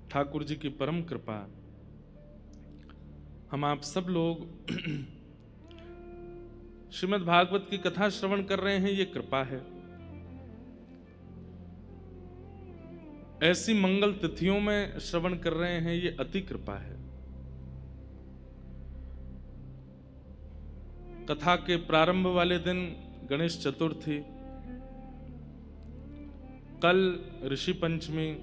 ठाकुर जी की परम कृपा, हम आप सब लोग श्रीमद् भागवत की कथा श्रवण कर रहे हैं, ये कृपा है। ऐसी मंगल तिथियों में श्रवण कर रहे हैं, ये अति कृपा है। कथा के प्रारंभ वाले दिन गणेश चतुर्थी, कल ऋषि पंचमी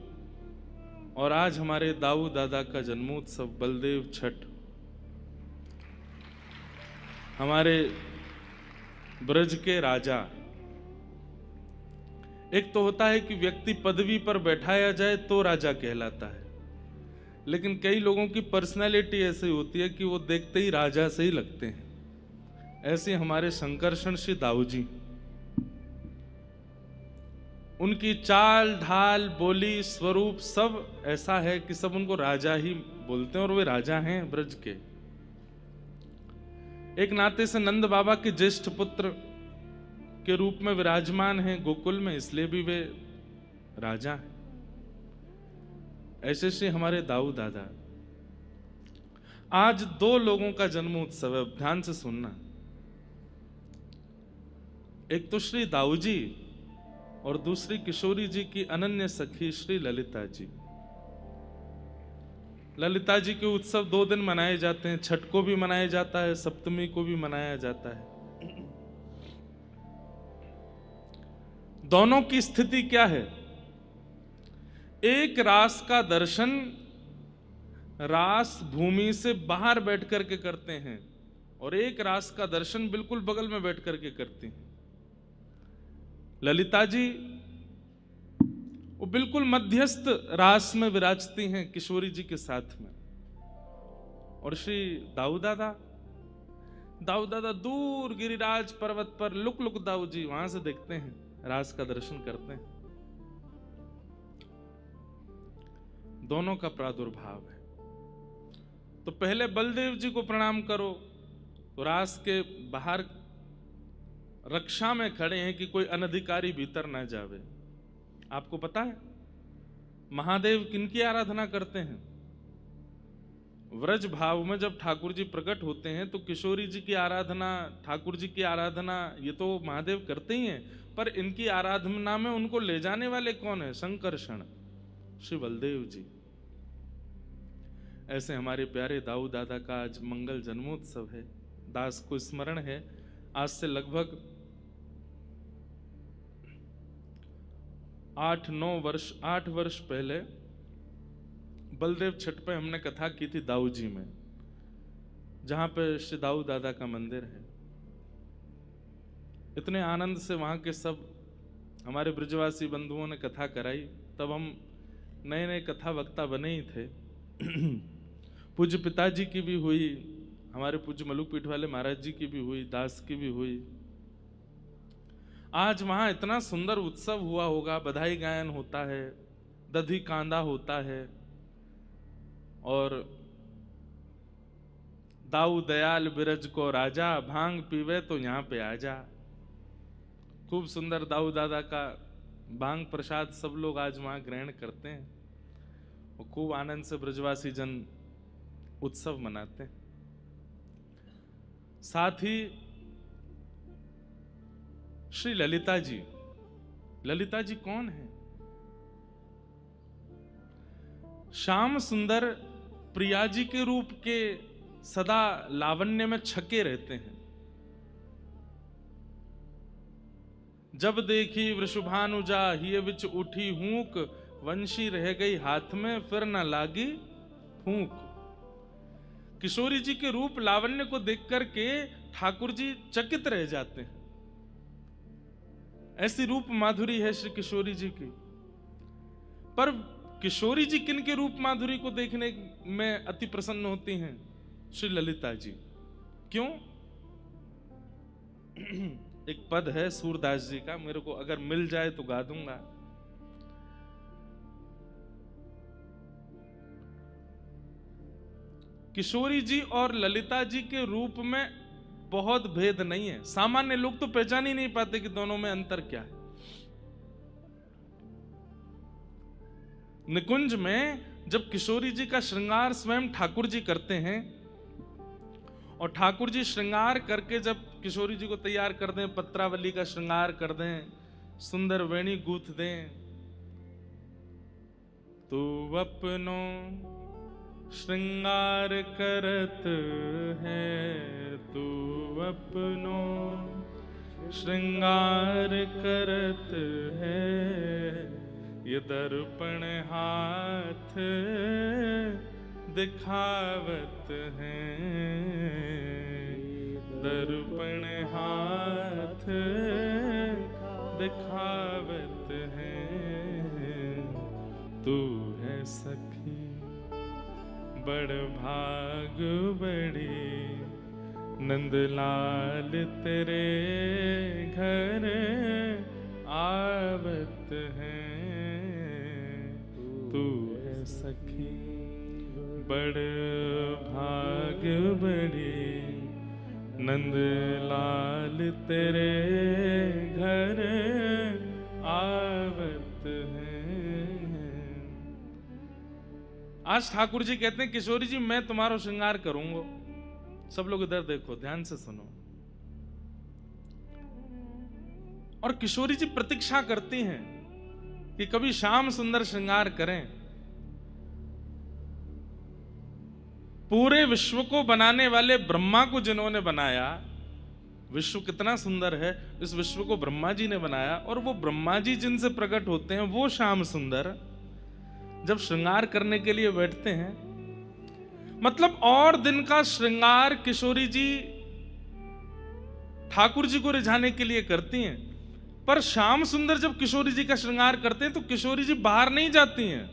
और आज हमारे दाऊ दादा का जन्मोत्सव बलदेव छठ। हमारे ब्रज के राजा। एक तो होता है कि व्यक्ति पदवी पर बैठाया जाए तो राजा कहलाता है, लेकिन कई लोगों की पर्सनैलिटी ऐसी होती है कि वो देखते ही राजा से ही लगते हैं। ऐसे हमारे संकर्षण श्री दाऊ जी, उनकी चाल ढाल बोली स्वरूप सब ऐसा है कि सब उनको राजा ही बोलते हैं, और वे राजा हैं ब्रज के। एक नाते से नंद बाबा के ज्येष्ठ पुत्र के रूप में विराजमान हैं गोकुल में, इसलिए भी वे राजा हैं। ऐसे से हमारे दाऊ दादा। आज दो लोगों का जन्म उत्सव है, ध्यान से सुनना। एक तो श्री दाऊ जी और दूसरी किशोरी जी की अनन्य सखी श्री ललिता जी। ललिता जी के उत्सव 2 दिन मनाए जाते हैं, छठ को भी मनाया जाता है, सप्तमी को भी मनाया जाता है। दोनों की स्थिति क्या है? एक रास का दर्शन रास भूमि से बाहर बैठ करके करते हैं, और एक रास का दर्शन बिल्कुल बगल में बैठ करके करती हैं। ललिता जी वो बिल्कुल मध्यस्थ रास में विराजती हैं किशोरी जी के साथ में, और श्री दाऊ दादा दूर गिरिराज पर्वत पर लुक दाऊ जी वहां से देखते हैं, रास का दर्शन करते हैं। दोनों का प्रादुर्भाव है। तो पहले बलदेव जी को प्रणाम करो, तो रास के बाहर रक्षा में खड़े हैं कि कोई अनधिकारी भीतर ना जावे। आपको पता है महादेव किनकी आराधना करते हैं? व्रज भाव में जब ठाकुर जी प्रकट होते हैं तो किशोरी जी की आराधना, ठाकुर जी की आराधना, ये तो महादेव करते ही हैं, पर इनकी आराधना में उनको ले जाने वाले कौन है? संकर्षण श्री बलदेव जी। ऐसे हमारे प्यारे दाऊ दादा का आज मंगल जन्मोत्सव है। दास को स्मरण है, आज से लगभग 8 वर्ष पहले बलदेव छठ पे हमने कथा की थी दाऊ जी में, जहां पे श्री दाऊ दादा का मंदिर है। इतने आनंद से वहां के सब हमारे ब्रजवासी बंधुओं ने कथा कराई। तब हम नए कथा वक्ता बने ही थे। पूज्य पिताजी की भी हुई, हमारे पूज्य मलुक पीठ वाले महाराज जी की भी हुई, दास की भी हुई। आज वहां इतना सुंदर उत्सव हुआ होगा, बधाई गायन होता है, दधी कांदा होता है, और दाऊ दयाल बिरज को राजा, भांग पीवे तो यहां पे आ जा। खूब सुंदर दाऊ दादा का भांग प्रसाद सब लोग आज वहां ग्रहण करते हैं, और खूब आनंद से ब्रजवासी जन उत्सव मनाते हैं। साथ ही श्री ललिता जी कौन है? श्याम सुंदर प्रिया जी के रूप के सदा लावण्य में छके रहते हैं। जब देखी वृषभानुजा हिय विच उठी हूक, वंशी रह गई हाथ में फिर न लागी फूंक। किशोरी जी के रूप लावण्य को देख करके ठाकुर जी चकित रह जाते हैं। ऐसी रूप माधुरी है श्री किशोरी जी की। पर किशोरी जी किन के रूप माधुरी को देखने में अति प्रसन्न होती हैं? श्री ललिता जी। क्यों? एक पद है सूरदास जी का, मेरे को अगर मिल जाए तो गा दूंगा। किशोरी जी और ललिता जी के रूप में बहुत भेद नहीं है। सामान्य लोग तो पहचान ही नहीं पाते कि दोनों में अंतर क्या है। निकुंज में जब किशोरी जी का श्रृंगार स्वयं ठाकुर जी करते हैं, और ठाकुर जी श्रृंगार करके जब किशोरी जी को तैयार कर दें, पत्रावली का श्रृंगार कर दें, सुंदर वेणी गूंथ दें, तू अपनो श्रृंगार करत है, तू अपनो श्रृंगार करत है, ये दर्पण हाथ दिखावत है, दर्पण हाथ दिखावत है, तू है सखी बड़ भाग बड़ी, नंदलाल तेरे घर आवत है, तू है सखी बड़ भाग बड़ी, नंदलाल तेरे घर आवत है। आज ठाकुर जी कहते हैं किशोरी जी मैं तुम्हारा श्रृंगार करूंगा। सब लोग इधर देखो, ध्यान से सुनो। और किशोरी जी प्रतीक्षा करती हैं कि कभी श्याम सुंदर श्रृंगार करें। पूरे विश्व को बनाने वाले ब्रह्मा को जिन्होंने बनाया, विश्व कितना सुंदर है, इस विश्व को ब्रह्मा जी ने बनाया, और वो ब्रह्मा जी जिनसे प्रकट होते हैं वो श्याम सुंदर जब श्रृंगार करने के लिए बैठते हैं, मतलब और दिन का श्रृंगार किशोरी जी ठाकुर जी को रिझाने के लिए करती हैं। पर श्याम सुंदर जब किशोरी जी का श्रृंगार करते हैं तो किशोरी जी बाहर नहीं जाती हैं,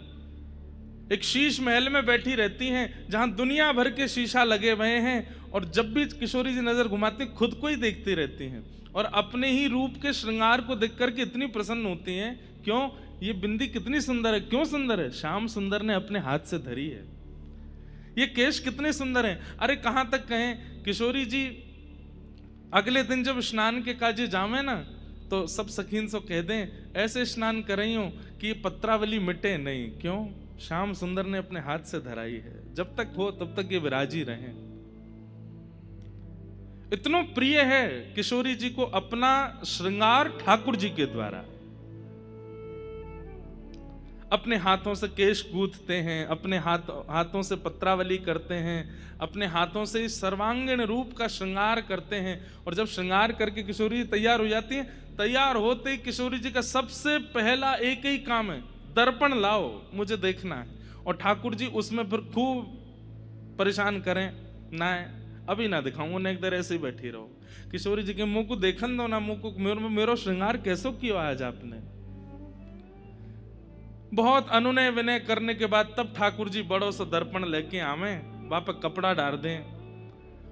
एक शीश महल में बैठी रहती हैं जहां दुनिया भर के शीशा लगे हुए हैं, और जब भी किशोरी जी नजर घुमाती खुद को ही देखती रहती हैं, और अपने ही रूप के श्रृंगार को देख करके इतनी प्रसन्न होती हैं। क्यों? ये बिंदी कितनी सुंदर है। क्यों सुंदर है? श्याम सुंदर ने अपने हाथ से धरी है। ये केश कितने सुंदर हैं। अरे कहां तक कहें, किशोरी जी अगले दिन जब स्नान के काजे जावे ना, तो सब सखीन सो कह दें ऐसे स्नान कर रही हूं कि ये पत्रावली मिटे नहीं। क्यों? श्याम सुंदर ने अपने हाथ से धराई है। जब तक हो तब तक ये विराजी रहें। इतना प्रिय है किशोरी जी को अपना श्रृंगार ठाकुर जी के द्वारा। अपने हाथों से केश गूंथते हैं, अपने हाथों से पत्रावली करते हैं, अपने हाथों से इस सर्वांगीण रूप का श्रृंगार करते हैं। और जब श्रृंगार करके किशोरी जी तैयार हो जाती है, तैयार होते ही किशोरी जी का सबसे पहला एक ही काम है, दर्पण लाओ, मुझे देखना है। और ठाकुर जी उसमें फिर खूब परेशान करें, ना अभी ना दिखाऊंगा, ना एक देर ऐसे ही बैठी रहो। किशोरी जी के मुंह को देखन दो ना, मुंह को मेरो श्रृंगार कैसो किया आज आपने। बहुत अनुनय विनय करने के बाद तब ठाकुर जी बड़ों से दर्पण लेके आवे, वहां पर कपड़ा डाल दें,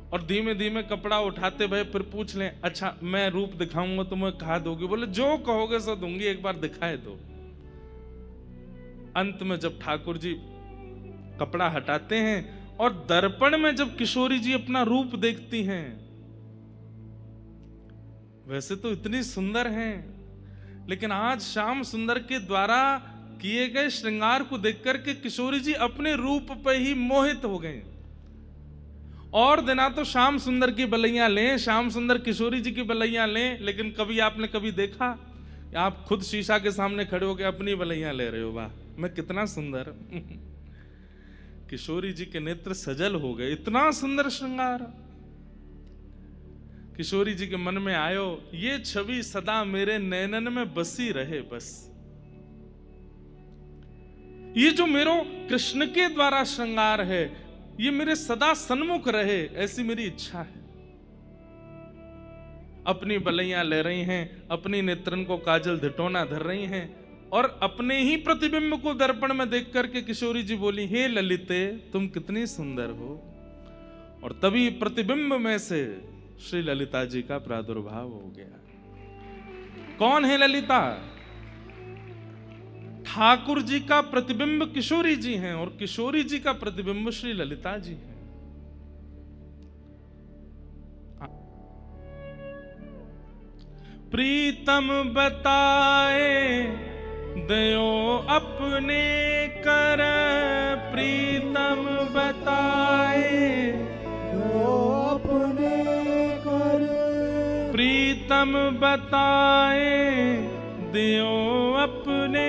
और धीमे धीमे कपड़ा उठाते भय फिर पूछ लें, अच्छा मैं रूप दिखाऊंगा तुम्हें कहा दोगी? बोले जो कहोगे सो दूंगी, एक बार दिखाए दो। अंत में जब ठाकुर जी कपड़ा हटाते हैं और दर्पण में जब किशोरी जी अपना रूप देखती हैं, वैसे तो इतनी सुंदर हैं, लेकिन आज श्याम सुंदर के द्वारा किए गए श्रृंगार को देखकर के किशोरी जी अपने रूप पे ही मोहित हो गए। और दिना तो श्याम सुंदर की बलैया लें, श्याम सुंदर किशोरी जी की बलैया लें, लेकिन कभी आपने कभी देखा आप खुद शीशा के सामने खड़े होकर अपनी बलैया ले रहे हो, वाह मैं कितना सुंदर। किशोरी जी के नेत्र सजल हो गए, इतना सुंदर श्रृंगार। किशोरी जी के मन में आयो, ये छवि सदा मेरे नैनन में बसी रहे बस। ये जो मेरो कृष्ण के द्वारा श्रृंगार है, ये मेरे सदा सन्मुख रहे, ऐसी मेरी इच्छा है। अपनी बलैया ले रही हैं, अपनी नेत्रन को काजल धिटोना धर रही हैं, और अपने ही प्रतिबिंब को दर्पण में देख करके किशोरी जी बोली, हे ललिते तुम कितनी सुंदर हो। और तभी प्रतिबिंब में से श्री ललिता जी का प्रादुर्भाव हो गया। कौन है ललिता? ठाकुर जी का प्रतिबिंब किशोरी जी हैं, और किशोरी जी का प्रतिबिंब श्री ललिता जी हैं। प्रीतम बताए दयो अपने कर प्रीतम बताए दियो अपने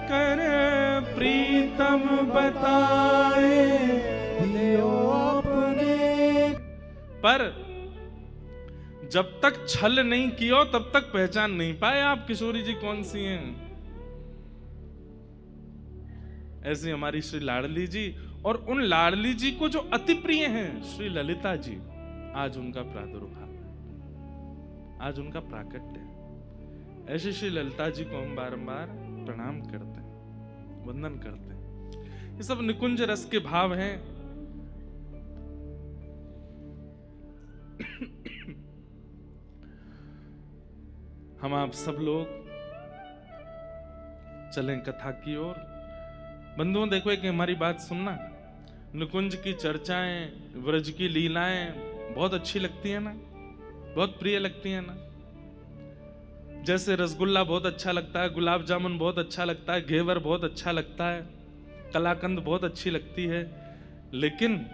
कर, प्रीतम बताए दियो अपने। पर जब तक छल नहीं किया तब तक पहचान नहीं पाए आप किशोरी जी कौन सी हैं। ऐसी हमारी श्री लाडली जी, और उन लाडली जी को जो अति प्रिय हैं श्री ललिता जी, आज उनका प्रादुर्भाव है, आज उनका प्राकट्य है। ऐसे श्री ललिता जी को हम बारंबार प्रणाम करते हैं, वंदन करते हैं। ये सब निकुंज रस के भाव हैं। हम आप सब लोग चलें कथा की ओर। बंधुओं देखो कि हमारी बात सुनना, निकुंज की चर्चाएं, व्रज की लीलाएं बहुत अच्छी लगती है ना, बहुत प्रिय लगती है ना। जैसे रसगुल्ला बहुत अच्छा लगता है, गुलाब जामुन बहुत अच्छा लगता है, घेवर बहुत अच्छा लगता है, कलाकंद बहुत अच्छी लगती है। लेकिन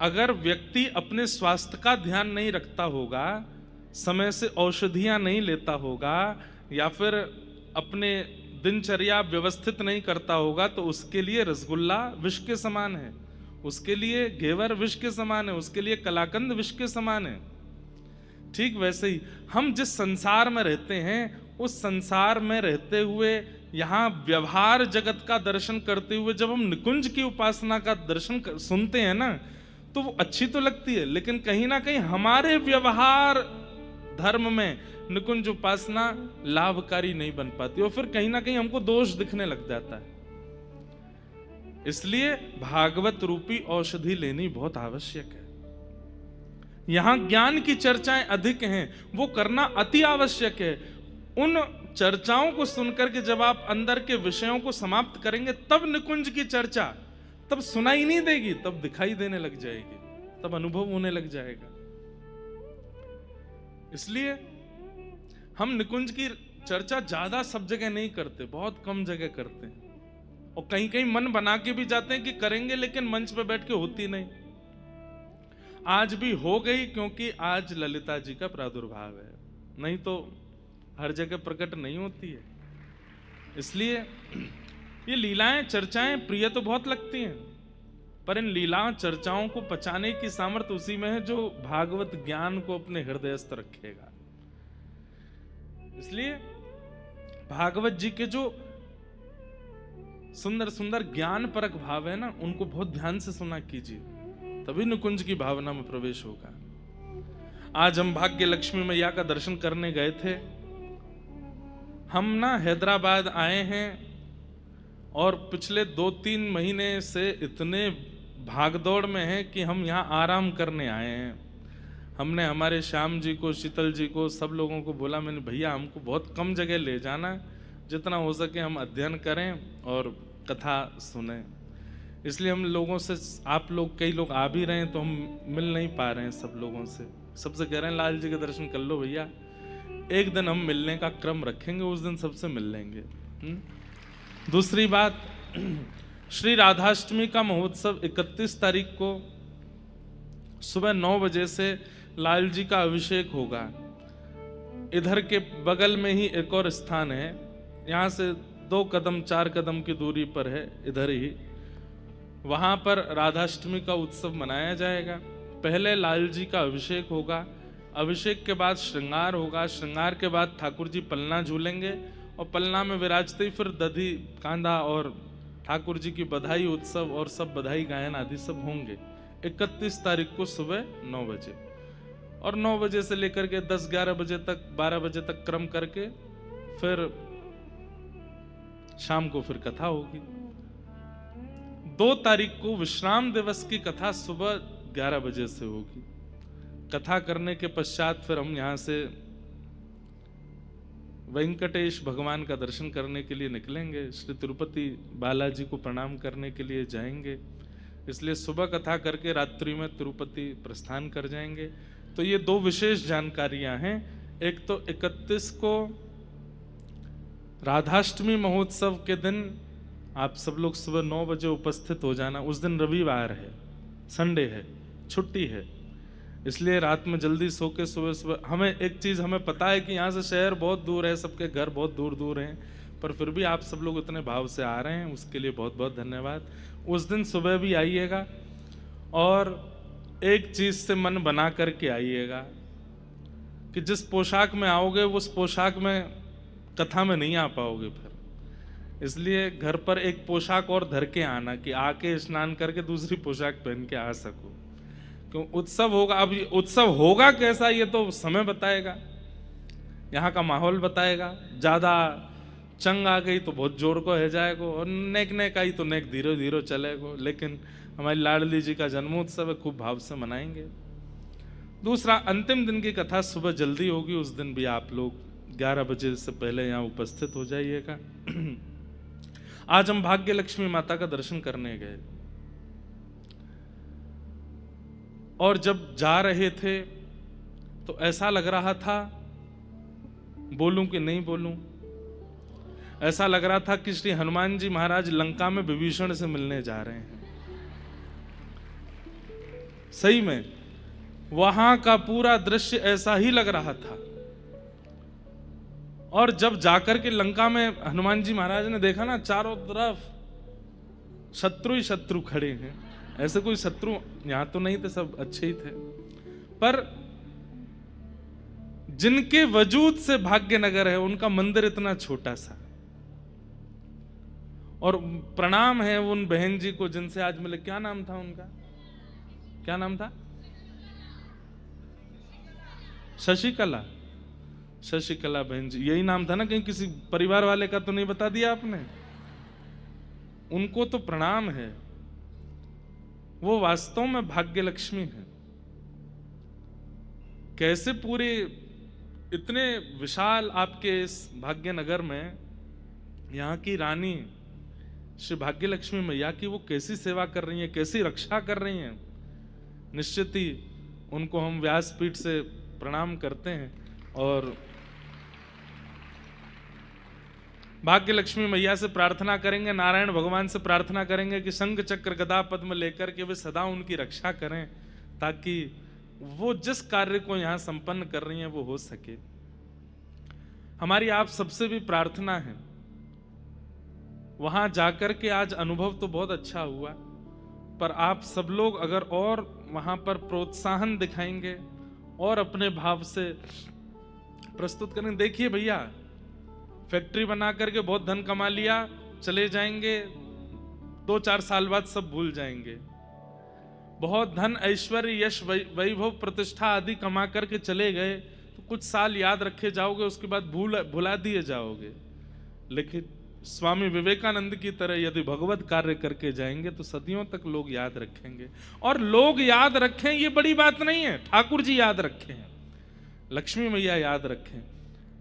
अगर व्यक्ति अपने स्वास्थ्य का ध्यान नहीं रखता होगा, समय से औषधियां नहीं लेता होगा, या फिर अपने दिनचर्या व्यवस्थित नहीं करता होगा, तो उसके लिए रसगुल्ला विष के समान है, उसके लिए घेवर विष के समान है, उसके लिए कलाकंद विष के समान है। ठीक वैसे ही हम जिस संसार में रहते हैं, उस संसार में रहते हुए यहाँ व्यवहार जगत का दर्शन करते हुए जब हम निकुंज की उपासना का दर्शन सुनते हैं ना, तो वो अच्छी तो लगती है, लेकिन कहीं ना कहीं हमारे व्यवहार धर्म में निकुंज उपासना लाभकारी नहीं बन पाती, और फिर कहीं ना कहीं हमको दोष दिखने लग जाता है। इसलिए भागवत रूपी औषधि लेनी बहुत आवश्यक है। यहां ज्ञान की चर्चाएं अधिक हैं, वो करना अति आवश्यक है। उन चर्चाओं को सुनकर के जब आप अंदर के विषयों को समाप्त करेंगे, तब निकुंज की चर्चा तब सुनाई नहीं देगी, तब दिखाई देने लग जाएगी, तब अनुभव होने लग जाएगा। इसलिए हम निकुंज की चर्चा ज्यादा सब जगह नहीं करते, बहुत कम जगह करते हैं, और कहीं कहीं मन बना के भी जाते हैं कि करेंगे, लेकिन मंच पे बैठ के होती नहीं। आज भी हो गई, क्योंकि आज ललिता जी का प्रादुर्भाव है, नहीं तो हर जगह प्रकट नहीं होती है। इसलिए ये लीलाएं चर्चाएं प्रिय तो बहुत लगती हैं, पर इन लीला चर्चाओं को पचाने की सामर्थ्य उसी में है जो भागवत ज्ञान को अपने हृदयस्थ रखेगा। इसलिए भागवत जी के जो सुंदर सुंदर ज्ञान परक भाव है ना, उनको बहुत ध्यान से सुना कीजिए, तभी निकुंज की भावना में प्रवेश होगा। आज हम भाग्य लक्ष्मी मैया का दर्शन करने गए थे। हम ना हैदराबाद आए हैं, और पिछले 2-3 महीने से इतने भागदौड़ में हैं कि हम यहाँ आराम करने आए हैं। हमने हमारे श्याम जी को, शीतल जी को, सब लोगों को बोला, मैंने भैया हमको बहुत कम जगह ले जाना, जितना हो सके हम अध्ययन करें और कथा सुने। इसलिए हम लोगों से, आप लोग कई लोग आ भी रहे हैं, तो हम मिल नहीं पा रहे हैं सब लोगों से। सबसे कह रहे हैं लाल जी के दर्शन कर लो भैया, एक दिन हम मिलने का क्रम रखेंगे, उस दिन सबसे मिल लेंगे। दूसरी बात, श्री राधाष्टमी का महोत्सव 31 तारीख को सुबह 9 बजे से लाल जी का अभिषेक होगा। इधर के बगल में ही एक और स्थान है, यहाँ से 2 कदम 4 कदम की दूरी पर है, इधर ही, वहाँ पर राधाष्टमी का उत्सव मनाया जाएगा। पहले लाल जी का अभिषेक होगा, अभिषेक के बाद श्रृंगार होगा, श्रृंगार के बाद ठाकुर जी पलना झूलेंगे, और पलना में विराजते ही फिर दधी कांधा और ठाकुर जी की बधाई उत्सव और सब बधाई गायन आदि सब होंगे 31 तारीख को सुबह 9 बजे। और 9 बजे से लेकर के 10-11 बजे तक, 12 बजे तक क्रम करके फिर शाम को फिर कथा होगी। 2 तारीख को विश्राम दिवस की कथा सुबह 11 बजे से होगी। कथा करने के पश्चात फिर हम यहाँ से वेंकटेश भगवान का दर्शन करने के लिए निकलेंगे, श्री तिरुपति बालाजी को प्रणाम करने के लिए जाएंगे। इसलिए सुबह कथा करके रात्रि में तिरुपति प्रस्थान कर जाएंगे। तो ये 2 विशेष जानकारियां हैं। एक तो 31 को राधाष्टमी महोत्सव के दिन आप सब लोग सुबह 9 बजे उपस्थित हो जाना। उस दिन रविवार है, संडे है, छुट्टी है। इसलिए रात में जल्दी सो के सुबह सुबह, हमें एक चीज़ हमें पता है कि यहाँ से शहर बहुत दूर है, सबके घर बहुत दूर दूर हैं, पर फिर भी आप सब लोग इतने भाव से आ रहे हैं, उसके लिए बहुत बहुत धन्यवाद। उस दिन सुबह भी आइएगा और एक चीज़ से मन बना करके आइएगा कि जिस पोशाक में आओगे उस पोशाक में कथा में नहीं आ पाओगे फिर, इसलिए घर पर एक पोशाक और धर के आना कि आके स्नान करके दूसरी पोशाक पहन के आ सको, क्यों उत्सव होगा। अब ये उत्सव होगा कैसा ये तो समय बताएगा, यहाँ का माहौल बताएगा। ज़्यादा चंग आ गई तो बहुत जोर को है जाएगा, और नेक नेक आई तो नेक धीरे धीरे चलेगा, लेकिन हमारी लाडली जी का जन्मोत्सव है, खूब भाव से मनाएंगे। दूसरा, अंतिम दिन की कथा सुबह जल्दी होगी, उस दिन भी आप लोग 11 बजे से पहले यहाँ उपस्थित हो जाइएगा। आज हम भाग्य लक्ष्मी माता का दर्शन करने गए, और जब जा रहे थे तो ऐसा लग रहा था बोलूं कि नहीं बोलूं, ऐसा लग रहा था कि श्री हनुमान जी महाराज लंका में विभीषण से मिलने जा रहे हैं। सही में वहां का पूरा दृश्य ऐसा ही लग रहा था। और जब जाकर के लंका में हनुमान जी महाराज ने देखा ना, चारों तरफ शत्रु ही शत्रु खड़े हैं, ऐसे कोई शत्रु यहां तो नहीं थे, सब अच्छे ही थे, पर जिनके वजूद से भाग्यनगर है उनका मंदिर इतना छोटा सा। और प्रणाम है उन बहन जी को जिनसे आज मिले, क्या नाम था उनका, क्या नाम था? शशिकला, शशिकला बहन जी, यही नाम था ना? कहीं किसी परिवार वाले का तो नहीं बता दिया आपने? उनको तो प्रणाम है, वो वास्तव में भाग्य लक्ष्मी है। कैसे पूरे इतने विशाल आपके इस भाग्यनगर में यहाँ की रानी श्री भाग्य लक्ष्मी मैया की वो कैसी सेवा कर रही हैं, कैसी रक्षा कर रही हैं। निश्चित ही उनको हम व्यासपीठ से प्रणाम करते हैं और भाग्य लक्ष्मी मैया से प्रार्थना करेंगे, नारायण भगवान से प्रार्थना करेंगे कि शंख चक्र गदा पद्म लेकर के वे सदा उनकी रक्षा करें, ताकि वो जिस कार्य को यहाँ संपन्न कर रही हैं वो हो सके। हमारी आप सबसे भी प्रार्थना है, वहां जाकर के आज अनुभव तो बहुत अच्छा हुआ, पर आप सब लोग अगर और वहां पर प्रोत्साहन दिखाएंगे और अपने भाव से प्रस्तुत करेंगे। देखिए भैया, फैक्ट्री बना करके बहुत धन कमा लिया, चले जाएंगे, 2-4 साल बाद सब भूल जाएंगे। बहुत धन ऐश्वर्य यश वैभव प्रतिष्ठा आदि कमा करके चले गए तो कुछ साल याद रखे जाओगे, उसके बाद भुला दिए जाओगे। लेकिन स्वामी विवेकानंद की तरह यदि भगवत कार्य करके जाएंगे तो सदियों तक लोग याद रखेंगे। और लोग याद रखें ये बड़ी बात नहीं है, ठाकुर जी याद रखें, लक्ष्मी मैया याद रखें।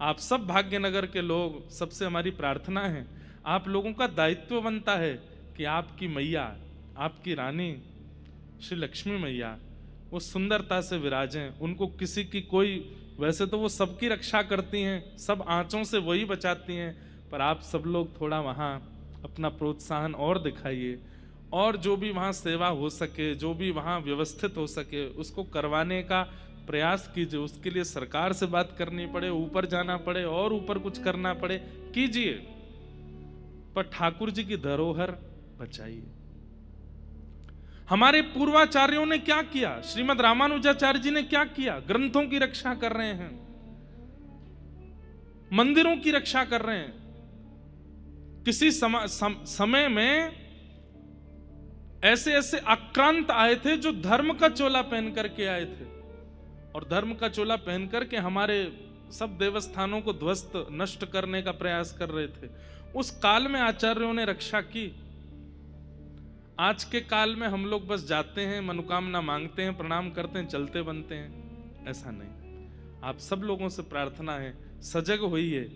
आप सब भाग्यनगर के लोग, सबसे हमारी प्रार्थना है, आप लोगों का दायित्व बनता है कि आपकी मैया, आपकी रानी श्री लक्ष्मी मैया वो सुंदरता से विराजें। उनको किसी की कोई, वैसे तो वो सबकी रक्षा करती हैं, सब आंचों से वही बचाती हैं, पर आप सब लोग थोड़ा वहाँ अपना प्रोत्साहन और दिखाइए, और जो भी वहाँ सेवा हो सके, जो भी वहाँ व्यवस्थित हो सके उसको करवाने का प्रयास कीजिए। उसके लिए सरकार से बात करनी पड़े, ऊपर जाना पड़े और ऊपर कुछ करना पड़े, कीजिए, पर ठाकुर जी की धरोहर बचाइए। हमारे पूर्वाचार्यों ने क्या किया, श्रीमद रामानुजाचार्य जी ने क्या किया, ग्रंथों की रक्षा कर रहे हैं, मंदिरों की रक्षा कर रहे हैं। किसी समय में ऐसे ऐसे आक्रांत आए थे जो धर्म का चोला पहन करके आए थे, और धर्म का चोला पहन करके हमारे सब देवस्थानों को ध्वस्त नष्ट करने का प्रयास कर रहे थे। उस काल में आचार्यों ने रक्षा की। आज के काल में हम लोग बस जाते हैं, मनोकामना मांगते हैं, प्रणाम करते हैं, चलते बनते हैं, ऐसा नहीं। आप सब लोगों से प्रार्थना है, सजग होइए,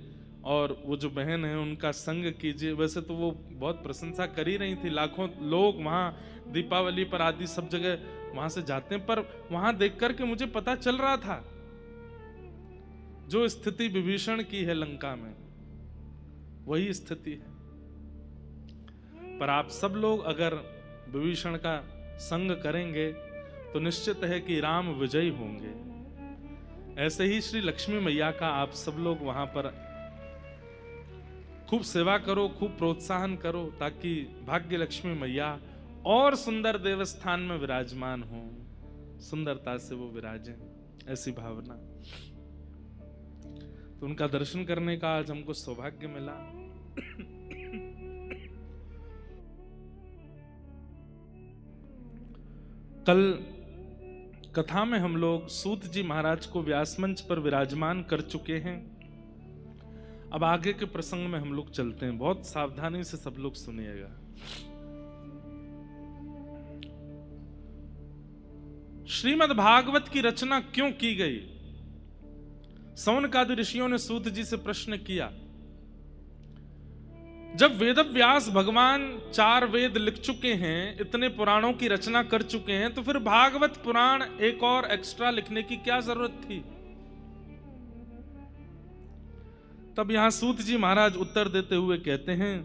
और वो जो बहन है उनका संग कीजिए। वैसे तो वो बहुत प्रशंसा कर ही रही थी, लाखों लोग वहाँ दीपावली पर आदि सब जगह वहां से जाते हैं, पर वहां देख करके मुझे पता चल रहा था जो स्थिति विभीषण की है लंका में, वही स्थिति है। पर आप सब लोग अगर विभीषण का संग करेंगे तो निश्चित है कि राम विजयी होंगे। ऐसे ही श्री लक्ष्मी मैया का आप सब लोग वहां पर खूब सेवा करो, खूब प्रोत्साहन करो, ताकि भाग्य लक्ष्मी मैया और सुंदर देवस्थान में विराजमान हो, सुंदरता से वो विराजें, ऐसी भावना। तो उनका दर्शन करने का आज हमको सौभाग्य मिला। कल कथा में हम लोग सूत जी महाराज को व्यास मंच पर विराजमान कर चुके हैं। अब आगे के प्रसंग में हम लोग चलते हैं, बहुत सावधानी से सब लोग सुनिएगा। श्रीमद् भागवत की रचना क्यों की गई? सौनकादि ऋषियों ने सूत जी से प्रश्न किया। जब वेदव्यास भगवान 4 वेद लिख चुके हैं, इतने पुराणों की रचना कर चुके हैं, तो फिर भागवत पुराण एक और एक्स्ट्रा लिखने की क्या जरूरत थी? तब यहां सूत जी महाराज उत्तर देते हुए कहते हैं,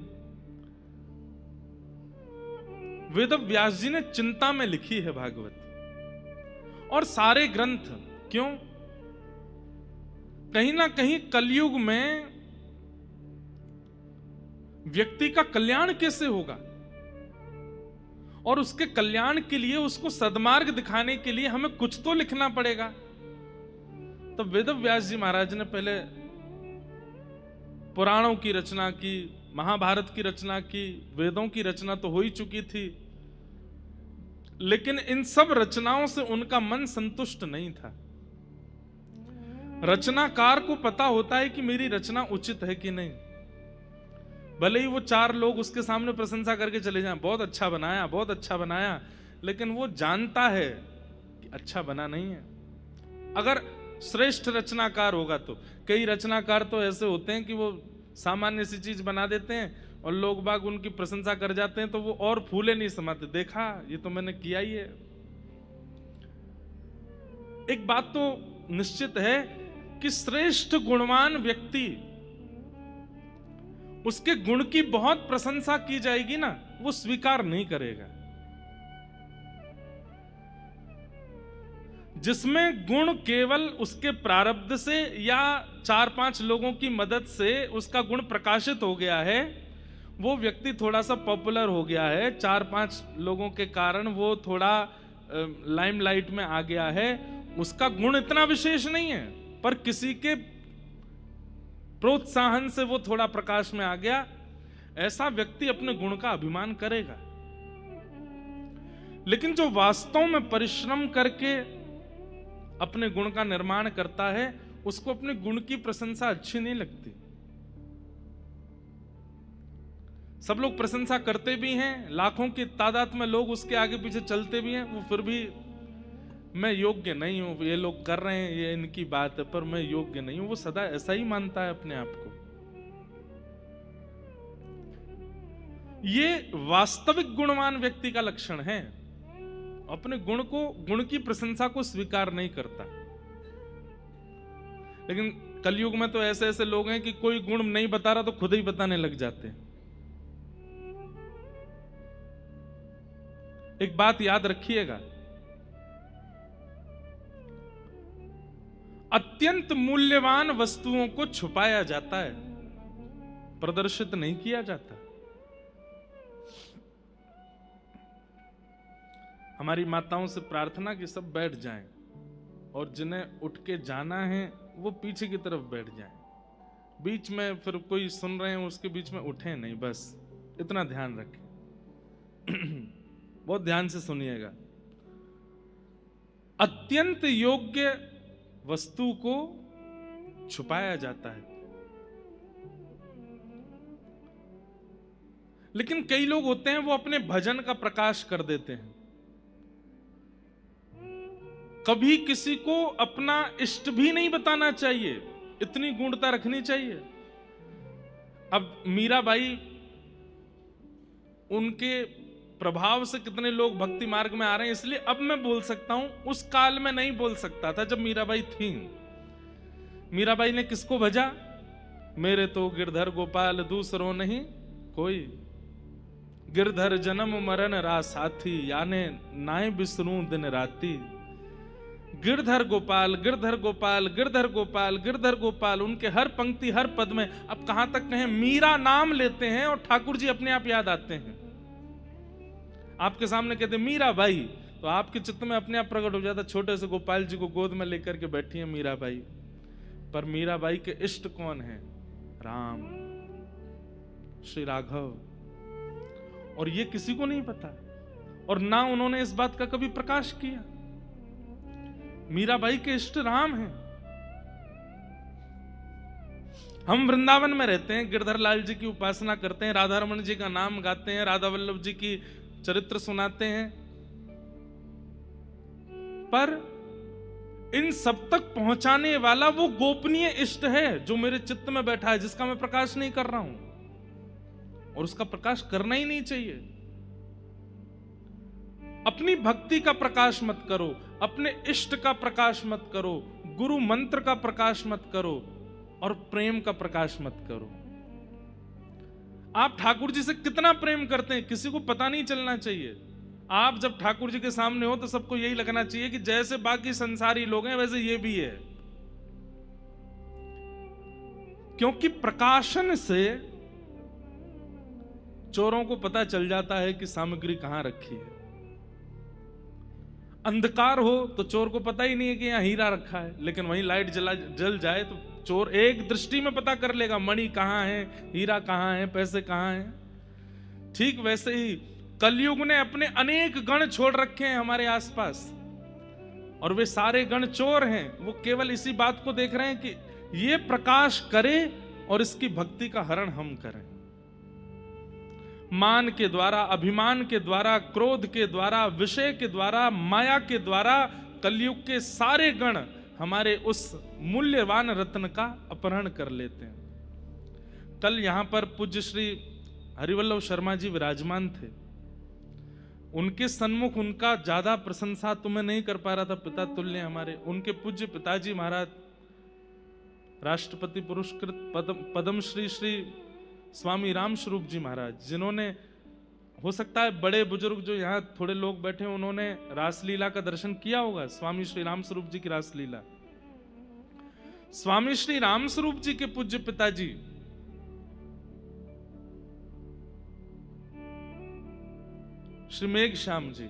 वेदव्यास जी ने चिंता में लिखी है भागवत, और सारे ग्रंथ। क्यों? कहीं ना कहीं कलयुग में व्यक्ति का कल्याण कैसे होगा, और उसके कल्याण के लिए, उसको सद्मार्ग दिखाने के लिए हमें कुछ तो लिखना पड़ेगा। तो वेदव्यास जी महाराज ने पहले पुराणों की रचना की, महाभारत की रचना की, वेदों की रचना तो हो ही चुकी थी, लेकिन इन सब रचनाओं से उनका मन संतुष्ट नहीं था। रचनाकार को पता होता है कि मेरी रचना उचित है कि नहीं, भले ही वो 4 लोग उसके सामने प्रशंसा करके चले जाएं, बहुत अच्छा बनाया, बहुत अच्छा बनाया, लेकिन वो जानता है कि अच्छा बना नहीं है। अगर श्रेष्ठ रचनाकार होगा तो, कई रचनाकार तो ऐसे होते हैं कि वो सामान्य सी चीज बना देते हैं और लोग बाग उनकी प्रशंसा कर जाते हैं, तो वो और फूले नहीं समाते, देखा ये तो मैंने किया ही है। एक बात तो निश्चित है कि श्रेष्ठ गुणवान व्यक्ति, उसके गुण की बहुत प्रशंसा की जाएगी ना, वो स्वीकार नहीं करेगा। जिसमें गुण केवल उसके प्रारब्ध से या 4-5 लोगों की मदद से उसका गुण प्रकाशित हो गया है, वो व्यक्ति थोड़ा सा पॉपुलर हो गया है, 4-5 लोगों के कारण वो थोड़ा लाइमलाइट में आ गया है, उसका गुण इतना विशेष नहीं है, पर किसी के प्रोत्साहन से वो थोड़ा प्रकाश में आ गया, ऐसा व्यक्ति अपने गुण का अभिमान करेगा। लेकिन जो वास्तव में परिश्रम करके अपने गुण का निर्माण करता है, उसको अपने गुण की प्रशंसा अच्छी नहीं लगती। सब लोग प्रशंसा करते भी हैं, लाखों की तादाद में लोग उसके आगे पीछे चलते भी हैं, वो फिर भी मैं योग्य नहीं हूं, ये लोग कर रहे हैं, ये इनकी बात है, पर मैं योग्य नहीं हूं। वो सदा ऐसा ही मानता है अपने आप को। ये वास्तविक गुणवान व्यक्ति का लक्षण है, अपने गुण को, गुण की प्रशंसा को स्वीकार नहीं करता। लेकिन कलयुग में तो ऐसे ऐसे लोग हैं कि कोई गुण नहीं बता रहा तो खुद ही बताने लग जाते हैं। एक बात याद रखिएगा, अत्यंत मूल्यवान वस्तुओं को छुपाया जाता है, प्रदर्शित नहीं किया जाता। हमारी माताओं से प्रार्थना कि सब बैठ जाएं, और जिन्हें उठ के जाना है वो पीछे की तरफ बैठ जाएं। बीच में फिर कोई सुन रहे हैं उसके बीच में उठे नहीं, बस इतना ध्यान रखें। बहुत ध्यान से सुनिएगा। अत्यंत योग्य वस्तु को छुपाया जाता है, लेकिन कई लोग होते हैं वो अपने भजन का प्रकाश कर देते हैं। कभी किसी को अपना इष्ट भी नहीं बताना चाहिए, इतनी गुणता रखनी चाहिए। अब मीराबाई, उनके प्रभाव से कितने लोग भक्ति मार्ग में आ रहे हैं, इसलिए अब मैं बोल सकता हूं, उस काल में नहीं बोल सकता था जब मीराबाई थी। मीराबाई ने किसको भजा? मेरे तो गिरधर गोपाल दूसरों नहीं कोई। गिरधर जन्म मरण रा साथी, याने नाय बिसरूं दिन राती। गिरधर गोपाल, गिरधर गोपाल, गिरधर गोपाल, गिरधर गोपाल, उनके हर पंक्ति हर पद में अब कहां तक कहें मीरा नाम लेते हैं और ठाकुर जी अपने आप याद आते हैं। आपके सामने कहते मीरा भाई, तो आपके चित्त में अपने आप प्रकट हो जाता, छोटे से गोपाल जी को गोद में लेकर के बैठी है मीरा बाई। पर मीरा बाई के इष्ट कौन है? राम, श्री राघव। और ये किसी को नहीं पता, और ना उन्होंने इस बात का कभी प्रकाश किया। मीराबाई के इष्ट राम हैं। हम वृंदावन में रहते हैं, गिरधर लाल जी की उपासना करते हैं, राधा रमन जी का नाम गाते हैं, राधा वल्लभ जी की चरित्र सुनाते हैं, पर इन सब तक पहुंचाने वाला वो गोपनीय इष्ट है जो मेरे चित्त में बैठा है, जिसका मैं प्रकाश नहीं कर रहा हूं, और उसका प्रकाश करना ही नहीं चाहिए। अपनी भक्ति का प्रकाश मत करो, अपने इष्ट का प्रकाश मत करो, गुरु मंत्र का प्रकाश मत करो, और प्रेम का प्रकाश मत करो। आप ठाकुर जी से कितना प्रेम करते हैं किसी को पता नहीं चलना चाहिए। आप जब ठाकुर जी के सामने हो तो सबको यही लगना चाहिए कि जैसे बाकी संसारी लोग हैं वैसे ये भी है, क्योंकि प्रकाशन से चोरों को पता चल जाता है कि सामग्री कहां रखी है। अंधकार हो तो चोर को पता ही नहीं है कि यहां हीरा रखा है, लेकिन वहीं लाइट जल जाए तो चोर एक दृष्टि में पता कर लेगा मणि कहां है, हीरा कहां है, पैसे कहां हैं। ठीक वैसे ही कलयुग ने अपने अनेक गण छोड़ रखे हैं हमारे आसपास, और वे सारे गण चोर हैं। वो केवल इसी बात को देख रहे हैं कि ये प्रकाश करे और इसकी भक्ति का हरण हम करें। मान के द्वारा, अभिमान के द्वारा, क्रोध के द्वारा, विषय के द्वारा, माया के द्वारा कलयुग के सारे गण हमारे उस मूल्यवान रत्न का अपहरण कर लेते हैं। कल यहां पर पूज्य श्री हरिवल्लभ शर्मा जी विराजमान थे। उनके सन्मुख उनका ज्यादा प्रशंसा तो मैं नहीं कर पा रहा था, पिता तुल्य हमारे उनके पूज्य पिताजी महाराज राष्ट्रपति पुरस्कृत पद्मश्री श्री स्वामी राम स्वरूप जी महाराज, जिन्होंने, हो सकता है बड़े बुजुर्ग जो यहाँ थोड़े लोग बैठे हैं उन्होंने रासलीला का दर्शन किया होगा, स्वामी श्री राम स्वरूप जी की रासलीला। स्वामी श्री राम स्वरूप जी के पूज्य पिताजी श्री मेघ श्याम जी,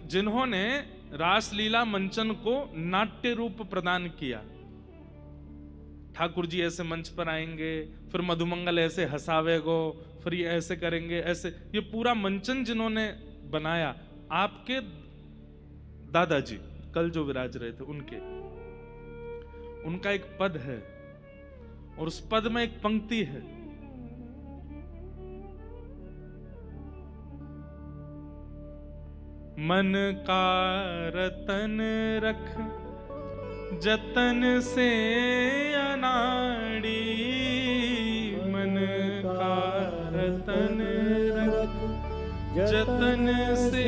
जिन्होंने रासलीला मंचन को नाट्य रूप प्रदान किया। ठाकुर जी ऐसे मंच पर आएंगे, फिर मधुमंगल ऐसे हंसावेगो, फिर ये ऐसे करेंगे, ऐसे, ये पूरा मंचन जिन्होंने बनाया आपके दादाजी कल जो विराज रहे थे उनका एक पद है, और उस पद में एक पंक्ति है, मन का रतन रख जतन से अनाड़ी, मन का रतन रख जतन से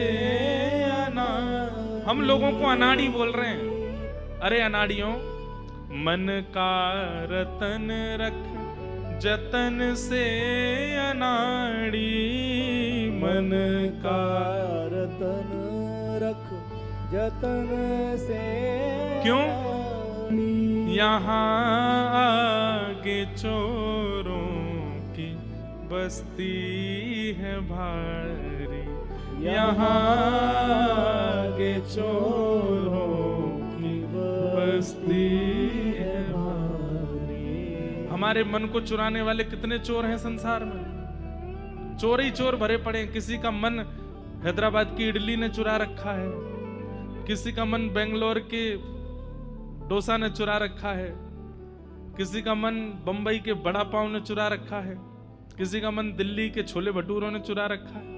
अनाड़ी। हम लोगों को अनाड़ी बोल रहे हैं, अरे अनाड़ियों, मन का रतन रख जतन से अनाड़ी, मन का रतन रख जतन से। क्यों? यहाँ आगे चोरों की बस्ती है भारी, यहाँ आगे चोरों की बस्ती है भारी। हमारे मन को चुराने वाले कितने चोर हैं संसार में, चोर ही चोर भरे पड़े हैं। किसी का मन हैदराबाद की इडली ने चुरा रखा है, किसी का मन बेंगलोर के डोसा ने चुरा रखा है, किसी का मन बंबई के बड़ा पाव ने चुरा रखा है, किसी का मन दिल्ली के छोले भटूरों ने चुरा रखा है।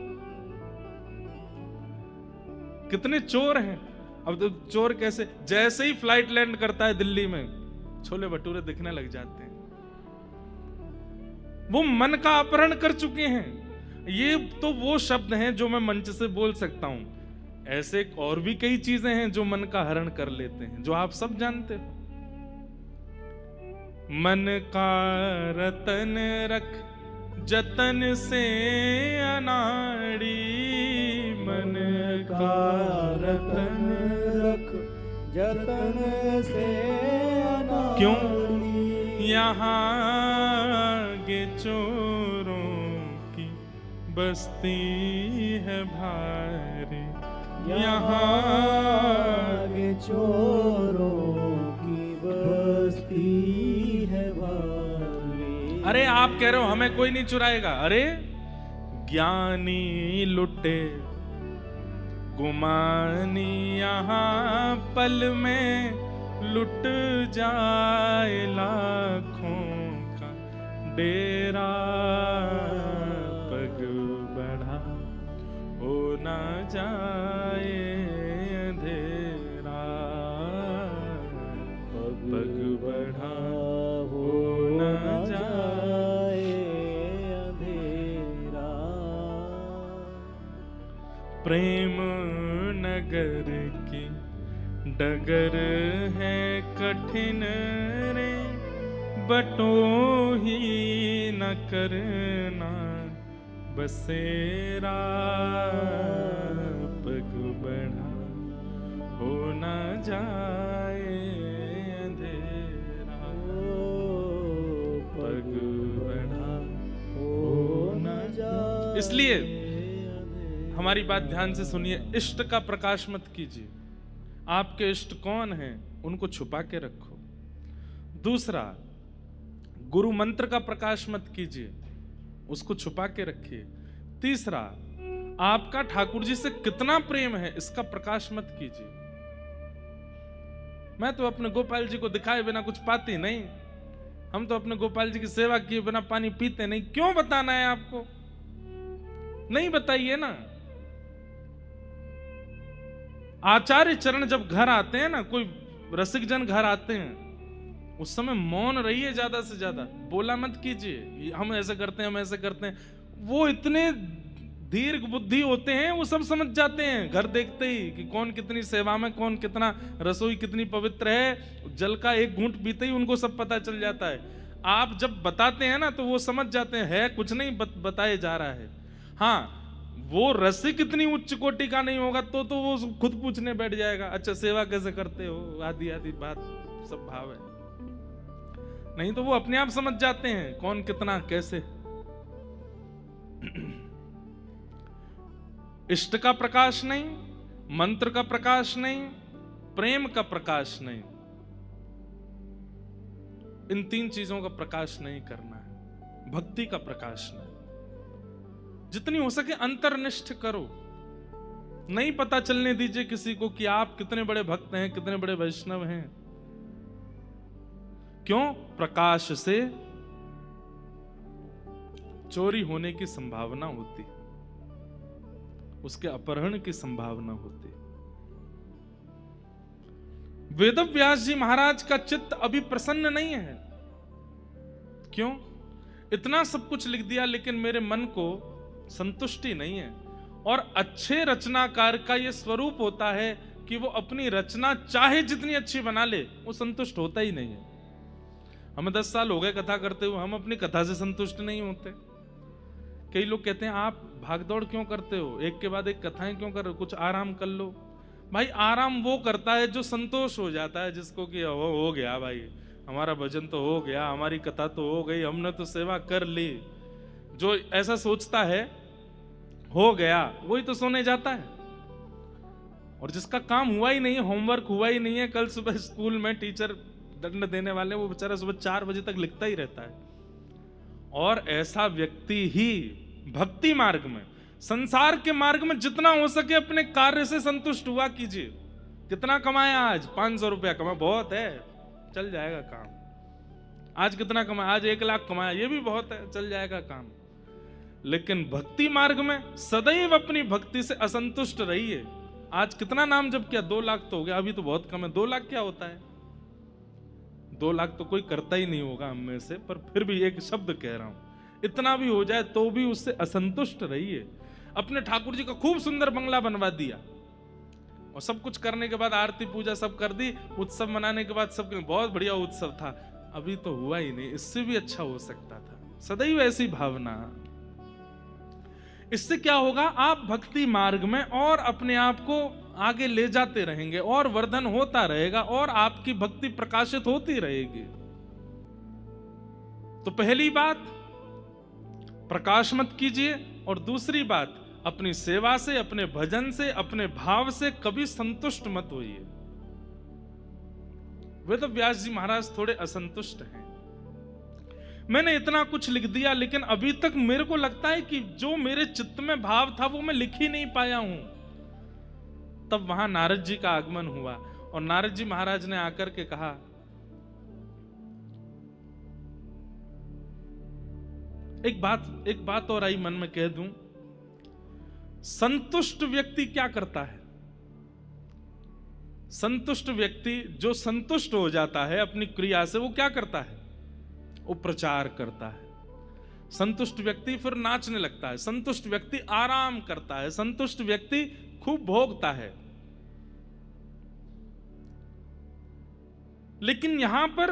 कितने चोर हैं। अब तो चोर कैसे, जैसे ही फ्लाइट लैंड करता है दिल्ली में छोले भटूरे दिखने लग जाते हैं। वो मन का अपहरण कर चुके हैं। ये तो वो शब्द हैं जो मैं मंच से बोल सकता हूं, ऐसे और भी कई चीजें हैं जो मन का हरण कर लेते हैं, जो आप सब जानते हो। मन का रतन रख जतन से अनाड़ी, मन का रतन रख जतन से अनाड़ी। क्यों यहाँ के चोरों की बस्ती है भारी, यहाँ के चोरों की बस्ती है भारी। अरे आप कह रहे हो हमें कोई नहीं चुराएगा, अरे ज्ञानी लुटे गुमानी यहाँ पल में लुट जाए लाखों का डेरा, पग बढ़ा हो ना जाए अंधेरा, पग बढ़ा हो ना जाए अंधेरा। प्रेम नगर की डगर है कठिन रे, बटो ही न करना बसेरा, पग बढ़ा हो न जाए अंधेरा, पग बढ़ा हो न जाए। इसलिए हमारी बात ध्यान से सुनिए, इष्ट का प्रकाश मत कीजिए। आपके इष्ट कौन हैं उनको छुपा के रखो। दूसरा, गुरु मंत्र का प्रकाश मत कीजिए, उसको छुपा के रखिए। तीसरा, आपका ठाकुर जी से कितना प्रेम है इसका प्रकाश मत कीजिए। मैं तो अपने गोपाल जी को दिखाए बिना कुछ पाती नहीं, हम तो अपने गोपाल जी की सेवा किए बिना पानी पीते नहीं। क्यों बताना है आपको? नहीं बताइए ना। आचार्य चरण जब घर आते हैं ना, कोई रसिक जन घर आते हैं, उस समय मौन रहिए, ज्यादा से ज्यादा बोला मत कीजिए। हम ऐसे करते हैं, हम ऐसे करते हैं। वो इतने दीर्घ बुद्धि होते हैं, वो सब समझ जाते हैं घर देखते ही कि कौन कितनी सेवा में, कौन कितना, रसोई कितनी पवित्र है। जल का एक घूंट पीते ही उनको सब पता चल जाता है। आप जब बताते हैं ना तो वो समझ जाते हैं है कुछ नहीं बताया जा रहा है। हाँ, वो रसिक इतनी उच्च कोटि का नहीं होगा तो वो खुद पूछने बैठ जाएगा, अच्छा सेवा कैसे करते हो, आदि आदि बात सब भाव है। नहीं तो वो अपने आप समझ जाते हैं कौन कितना कैसे। इष्ट का प्रकाश नहीं, मंत्र का प्रकाश नहीं, प्रेम का प्रकाश नहीं, इन तीन चीजों का प्रकाश नहीं करना है। भक्ति का प्रकाश नहीं। जितनी हो सके अंतर्निष्ठ करो। नहीं पता चलने दीजिए किसी को कि आप कितने बड़े भक्त हैं, कितने बड़े वैष्णव हैं। क्यों? प्रकाश से चोरी होने की संभावना होती, उसके अपहरण की संभावना होती। वेदव्यास जी महाराज का चित्त अभी प्रसन्न नहीं है। क्यों? इतना सब कुछ लिख दिया लेकिन मेरे मन को संतुष्टि नहीं है। और अच्छे रचनाकार का यह स्वरूप होता है कि वो अपनी रचना चाहे जितनी अच्छी बना ले, वो संतुष्ट होता ही नहीं है। हमें 10 साल हो गए कथा करते हुए, हम अपनी कथा से संतुष्ट नहीं होते। कई लोग कहते हैं आप भागदौड़ क्यों करते हो, एक के बाद एक कथाएं क्यों कर रहे हो, कुछ आराम कर लो। भाई आराम वो करता है जो संतोष हो जाता है, जिसको कि हो गया भाई, हमारा भजन तो हो गया, हमारी कथा तो हो गई, हमने तो सेवा कर ली। जो ऐसा सोचता है हो गया, वही तो सोने जाता है। और जिसका काम हुआ ही नहीं है, होमवर्क हुआ ही नहीं है, कल सुबह स्कूल में टीचर दंड देने वाले, वो बेचारा सुबह 4 बजे तक लिखता ही रहता है। और ऐसा व्यक्ति ही भक्ति मार्ग में, संसार के मार्ग में जितना हो सके अपने कार्य से संतुष्ट हुआ कीजिए। कितना कमाया आज? 500 रुपया कमा, बहुत है, चल जाएगा काम। आज कितना कमाया? आज 1 लाख कमाया, ये भी बहुत है, चल जाएगा काम। लेकिन भक्ति मार्ग में सदैव अपनी भक्ति से असंतुष्ट रहिए। आज कितना नाम जप किया? 2 लाख तो हो गया, अभी तो बहुत कम है। 2 लाख क्या होता है? 2 लाख तो कोई करता ही नहीं होगा हम में से, पर फिर भी एक शब्द कह रहा हूं, इतना भी हो जाए तो भी उससे असंतुष्ट रहिए। अपने ठाकुर जी का खूब सुंदर बंगला बनवा दिया और सब कुछ करने के बाद आरती पूजा सब कर दी, उत्सव मनाने के बाद सब बहुत बढ़िया उत्सव था, अभी तो हुआ ही नहीं, इससे भी अच्छा हो सकता था। सदैव ऐसी भावना। इससे क्या होगा, आप भक्ति मार्ग में और अपने आप को आगे ले जाते रहेंगे और वर्धन होता रहेगा और आपकी भक्ति प्रकाशित होती रहेगी। तो पहली बात, प्रकाश मत कीजिए, और दूसरी बात, अपनी सेवा से, अपने भजन से, अपने भाव से कभी संतुष्ट मत होइए। वेद व्यास जी महाराज थोड़े असंतुष्ट हैं। मैंने इतना कुछ लिख दिया, लेकिन अभी तक मेरे को लगता है कि जो मेरे चित्त में भाव था वो मैं लिख ही नहीं पाया हूं। तब वहां नारद जी का आगमन हुआ और नारद जी महाराज ने आकर के कहा, एक बात और आई मन में कह दूं। संतुष्ट व्यक्ति क्या करता है? संतुष्ट व्यक्ति जो संतुष्ट हो जाता है अपनी क्रिया से, वो क्या करता है? वो प्रचार करता है। संतुष्ट व्यक्ति फिर नाचने लगता है, संतुष्ट व्यक्ति आराम करता है, संतुष्ट व्यक्ति खूब भोगता है। लेकिन यहां पर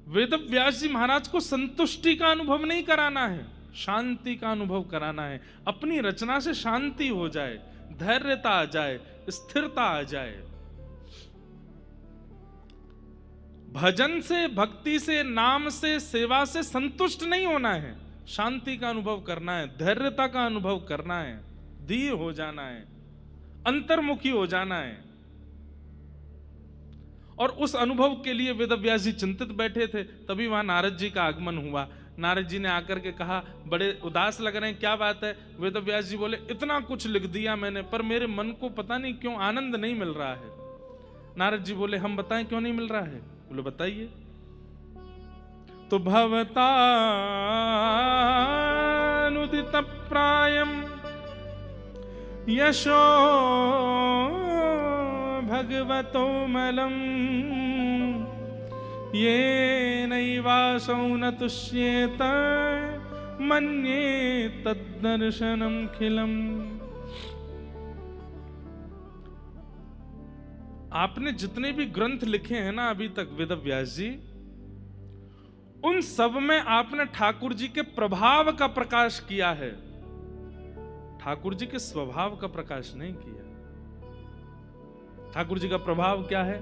वेद व्यास जी महाराज को संतुष्टि का अनुभव नहीं कराना है, शांति का अनुभव कराना है। अपनी रचना से शांति हो जाए, धैर्यता आ जाए, स्थिरता आ जाए। भजन से, भक्ति से, नाम से, सेवा से संतुष्ट नहीं होना है, शांति का अनुभव करना है, धैर्यता का अनुभव करना है, धीर हो जाना है, अंतर्मुखी हो जाना है। और उस अनुभव के लिए वेद व्यास जी चिंतित बैठे थे। तभी वहां नारद जी का आगमन हुआ। नारद जी ने आकर के कहा, बड़े उदास लग रहे हैं, क्या बात है? वेद व्यास जी बोले, इतना कुछ लिख दिया मैंने, पर मेरे मन को पता नहीं क्यों आनंद नहीं मिल रहा है। नारद जी बोले, हम बताएं क्यों नहीं मिल रहा है? बोले, बताइए। तो भवतानुदित प्रायम यशो भगवतो मलम ये नैवासौ न तुष्येत मन्ये तद्दर्शनम खिलम। आपने जितने भी ग्रंथ लिखे हैं ना अभी तक वेद व्यास जी, उन सब में आपने ठाकुर जी के प्रभाव का प्रकाश किया है, ठाकुर जी के स्वभाव का प्रकाश नहीं किया। ठाकुर जी का प्रभाव क्या है?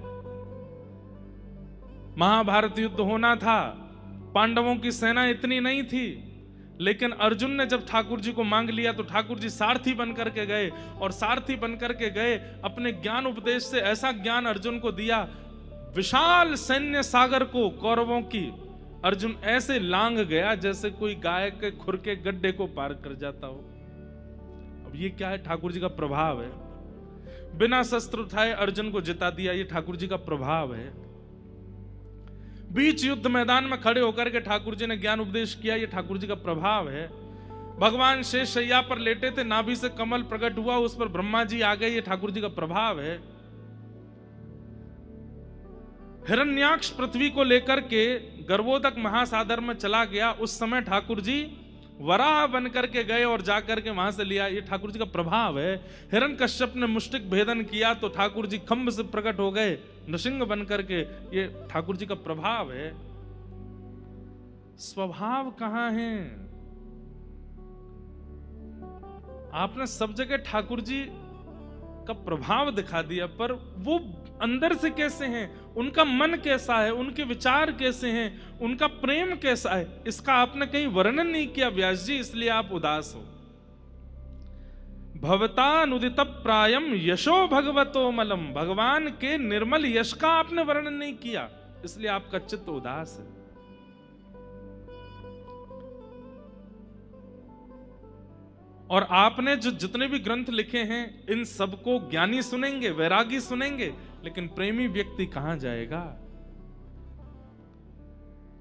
महाभारत युद्ध होना था, पांडवों की सेना इतनी नहीं थी, लेकिन अर्जुन ने जब ठाकुर जी को मांग लिया तो ठाकुर जी सारथी बनकर के गए, और सारथी बनकर के गए, अपने ज्ञान उपदेश से ऐसा ज्ञान अर्जुन को दिया, विशाल सैन्य सागर को कौरवों की अर्जुन ऐसे लांग गया जैसे कोई गाय के खुर के गड्ढे को पार कर जाता हो। अब ये क्या है? ठाकुर जी का प्रभाव है। बिना शस्त्र उठाए अर्जुन को जिता दिया, ये ठाकुर जी का प्रभाव है। बीच युद्ध मैदान में खड़े होकर के ठाकुर जी ने ज्ञान उपदेश किया, ये ठाकुर जी का प्रभाव है। भगवान शेष शैया पर लेटे थे, नाभि से कमल प्रकट हुआ, उस पर ब्रह्मा जी आ गए, ये ठाकुर जी का प्रभाव है। हिरण्याक्ष पृथ्वी को लेकर के गर्भोदक महासागर में चला गया, उस समय ठाकुर जी वराह बन करके गए और जाकर के वहां से लिया, ये ठाकुर जी का प्रभाव है। हिरण्यकश्यप ने मुष्टिक भेदन किया तो ठाकुर जी खंभ से प्रकट हो गए नृसिंह बन करके, ये ठाकुर जी का प्रभाव है। स्वभाव कहां है? आपने सब जगह ठाकुर जी का प्रभाव दिखा दिया, पर वो अंदर से कैसे हैं, उनका मन कैसा है, उनके विचार कैसे हैं, उनका प्रेम कैसा है, इसका आपने कहीं वर्णन नहीं किया व्यास जी, इसलिए आप उदास हो। भवतानुदित प्रायम यशो भगवतो मलम, भगवान के निर्मल यश का आपने वर्णन नहीं किया, इसलिए आपका चित्त उदास है। और आपने जो जितने भी ग्रंथ लिखे हैं, इन सबको ज्ञानी सुनेंगे, वैरागी सुनेंगे, लेकिन प्रेमी व्यक्ति कहां जाएगा?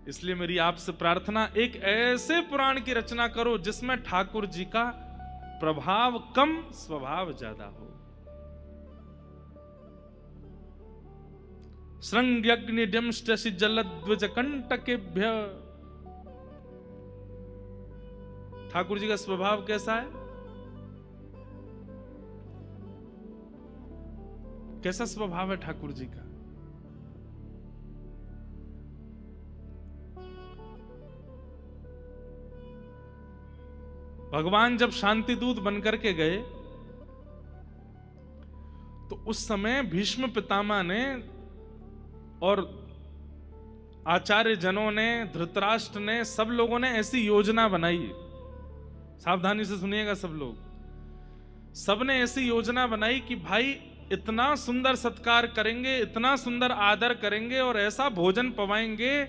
इसलिए मेरी आपसे प्रार्थना, एक ऐसे पुराण की रचना करो जिसमें ठाकुर जी का प्रभाव कम, स्वभाव ज्यादा हो। श्रृंग्यग्निडंष्टसि जलद्विज कंटकेभ्य, ठाकुर जी का स्वभाव कैसा है? कैसा स्वभाव है ठाकुर जी का? भगवान जब शांति दूत बनकर के गए तो उस समय भीष्म पितामह ने और आचार्य जनों ने, धृतराष्ट्र ने, सब लोगों ने ऐसी योजना बनाई। सावधानी से सुनिएगा सब लोग। सबने ऐसी योजना बनाई कि भाई इतना सुंदर सत्कार करेंगे, इतना सुंदर आदर करेंगे और ऐसा भोजन पवाएंगे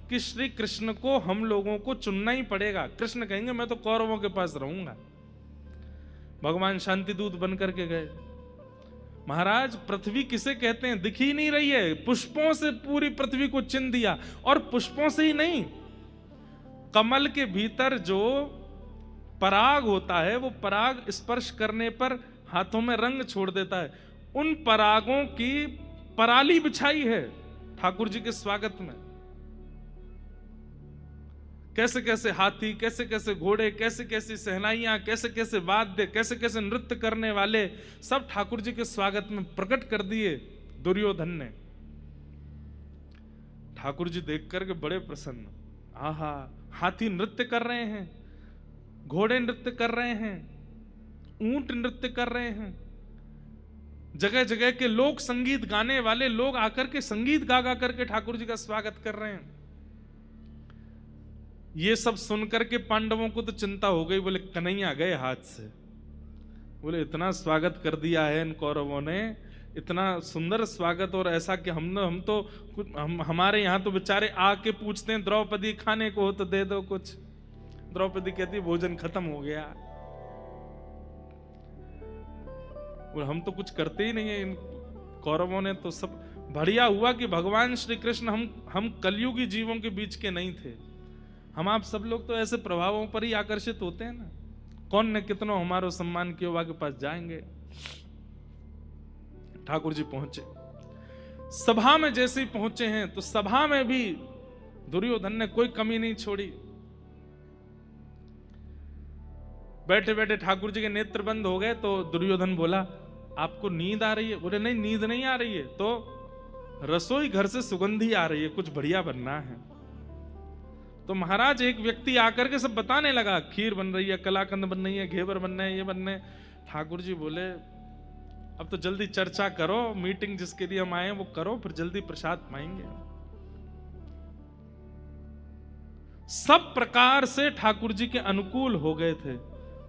कि श्री कृष्ण को हम लोगों को चुनना ही पड़ेगा। कृष्ण कहेंगे मैं तो कौरवों के पास रहूंगा। भगवान शांति दूत बन करके गए। महाराज पृथ्वी किसे कहते हैं दिख ही नहीं रही है, पुष्पों से पूरी पृथ्वी को चिन्ह दिया। और पुष्पों से ही नहीं, कमल के भीतर जो पराग होता है वो पराग स्पर्श करने पर हाथों में रंग छोड़ देता है। उन परागों की पराली बिछाई है ठाकुर जी के स्वागत में। कैसे कैसे हाथी, कैसे कैसे घोड़े, कैसे कैसे सहनाइयां, कैसे कैसे वाद्य, कैसे कैसे नृत्य करने वाले सब ठाकुर जी के स्वागत में प्रकट कर दिए दुर्योधन ने। ठाकुर जी देख करके बड़े प्रसन्न। आहा, हाथी नृत्य कर रहे हैं, घोड़े नृत्य कर रहे हैं, ऊंट नृत्य कर रहे हैं, जगह जगह के लोक संगीत गाने वाले लोग आकर के संगीत गा गा करके ठाकुर जी का स्वागत कर रहे हैं। ये सब सुनकर के पांडवों को तो चिंता हो गई। बोले कन्हैया गए हाथ से। बोले इतना स्वागत कर दिया है इन कौरवों ने, इतना सुंदर स्वागत, और ऐसा कि हमारे यहाँ तो बेचारे आके पूछते हैं द्रौपदी खाने को हो तो दे दो कुछ। द्रौपदी कहती है भोजन खत्म हो गया। और हम तो कुछ करते ही नहीं है। इन कौरवों ने तो सब बढ़िया हुआ कि भगवान श्री कृष्ण हम कलयुगी जीवों के बीच के नहीं थे। हम आप सब लोग तो ऐसे प्रभावों पर ही आकर्षित होते हैं ना। कौन ने कितना हमारो सम्मान किया हुआ के पास जाएंगे। ठाकुर जी पहुंचे सभा में। जैसे ही पहुंचे हैं तो सभा में भी दुर्योधन ने कोई कमी नहीं छोड़ी। बैठे बैठे ठाकुर जी के नेत्र बंद हो गए तो दुर्योधन बोला आपको नींद आ रही है? बोले नहीं, नींद नहीं आ रही है, तो रसोई घर से सुगंधी आ रही है, कुछ बढ़िया बनना है। तो महाराज एक व्यक्ति आकर के सब बताने लगा, खीर बन रही है, कलाकंद बन रही है, घेवर बन रहे हैं, ये बन रहे हैं। ठाकुर जी बोले अब तो जल्दी चर्चा करो, मीटिंग जिसके लिए हम आए वो करो, फिर जल्दी प्रसाद पाएंगे। सब प्रकार से ठाकुर जी के अनुकूल हो गए थे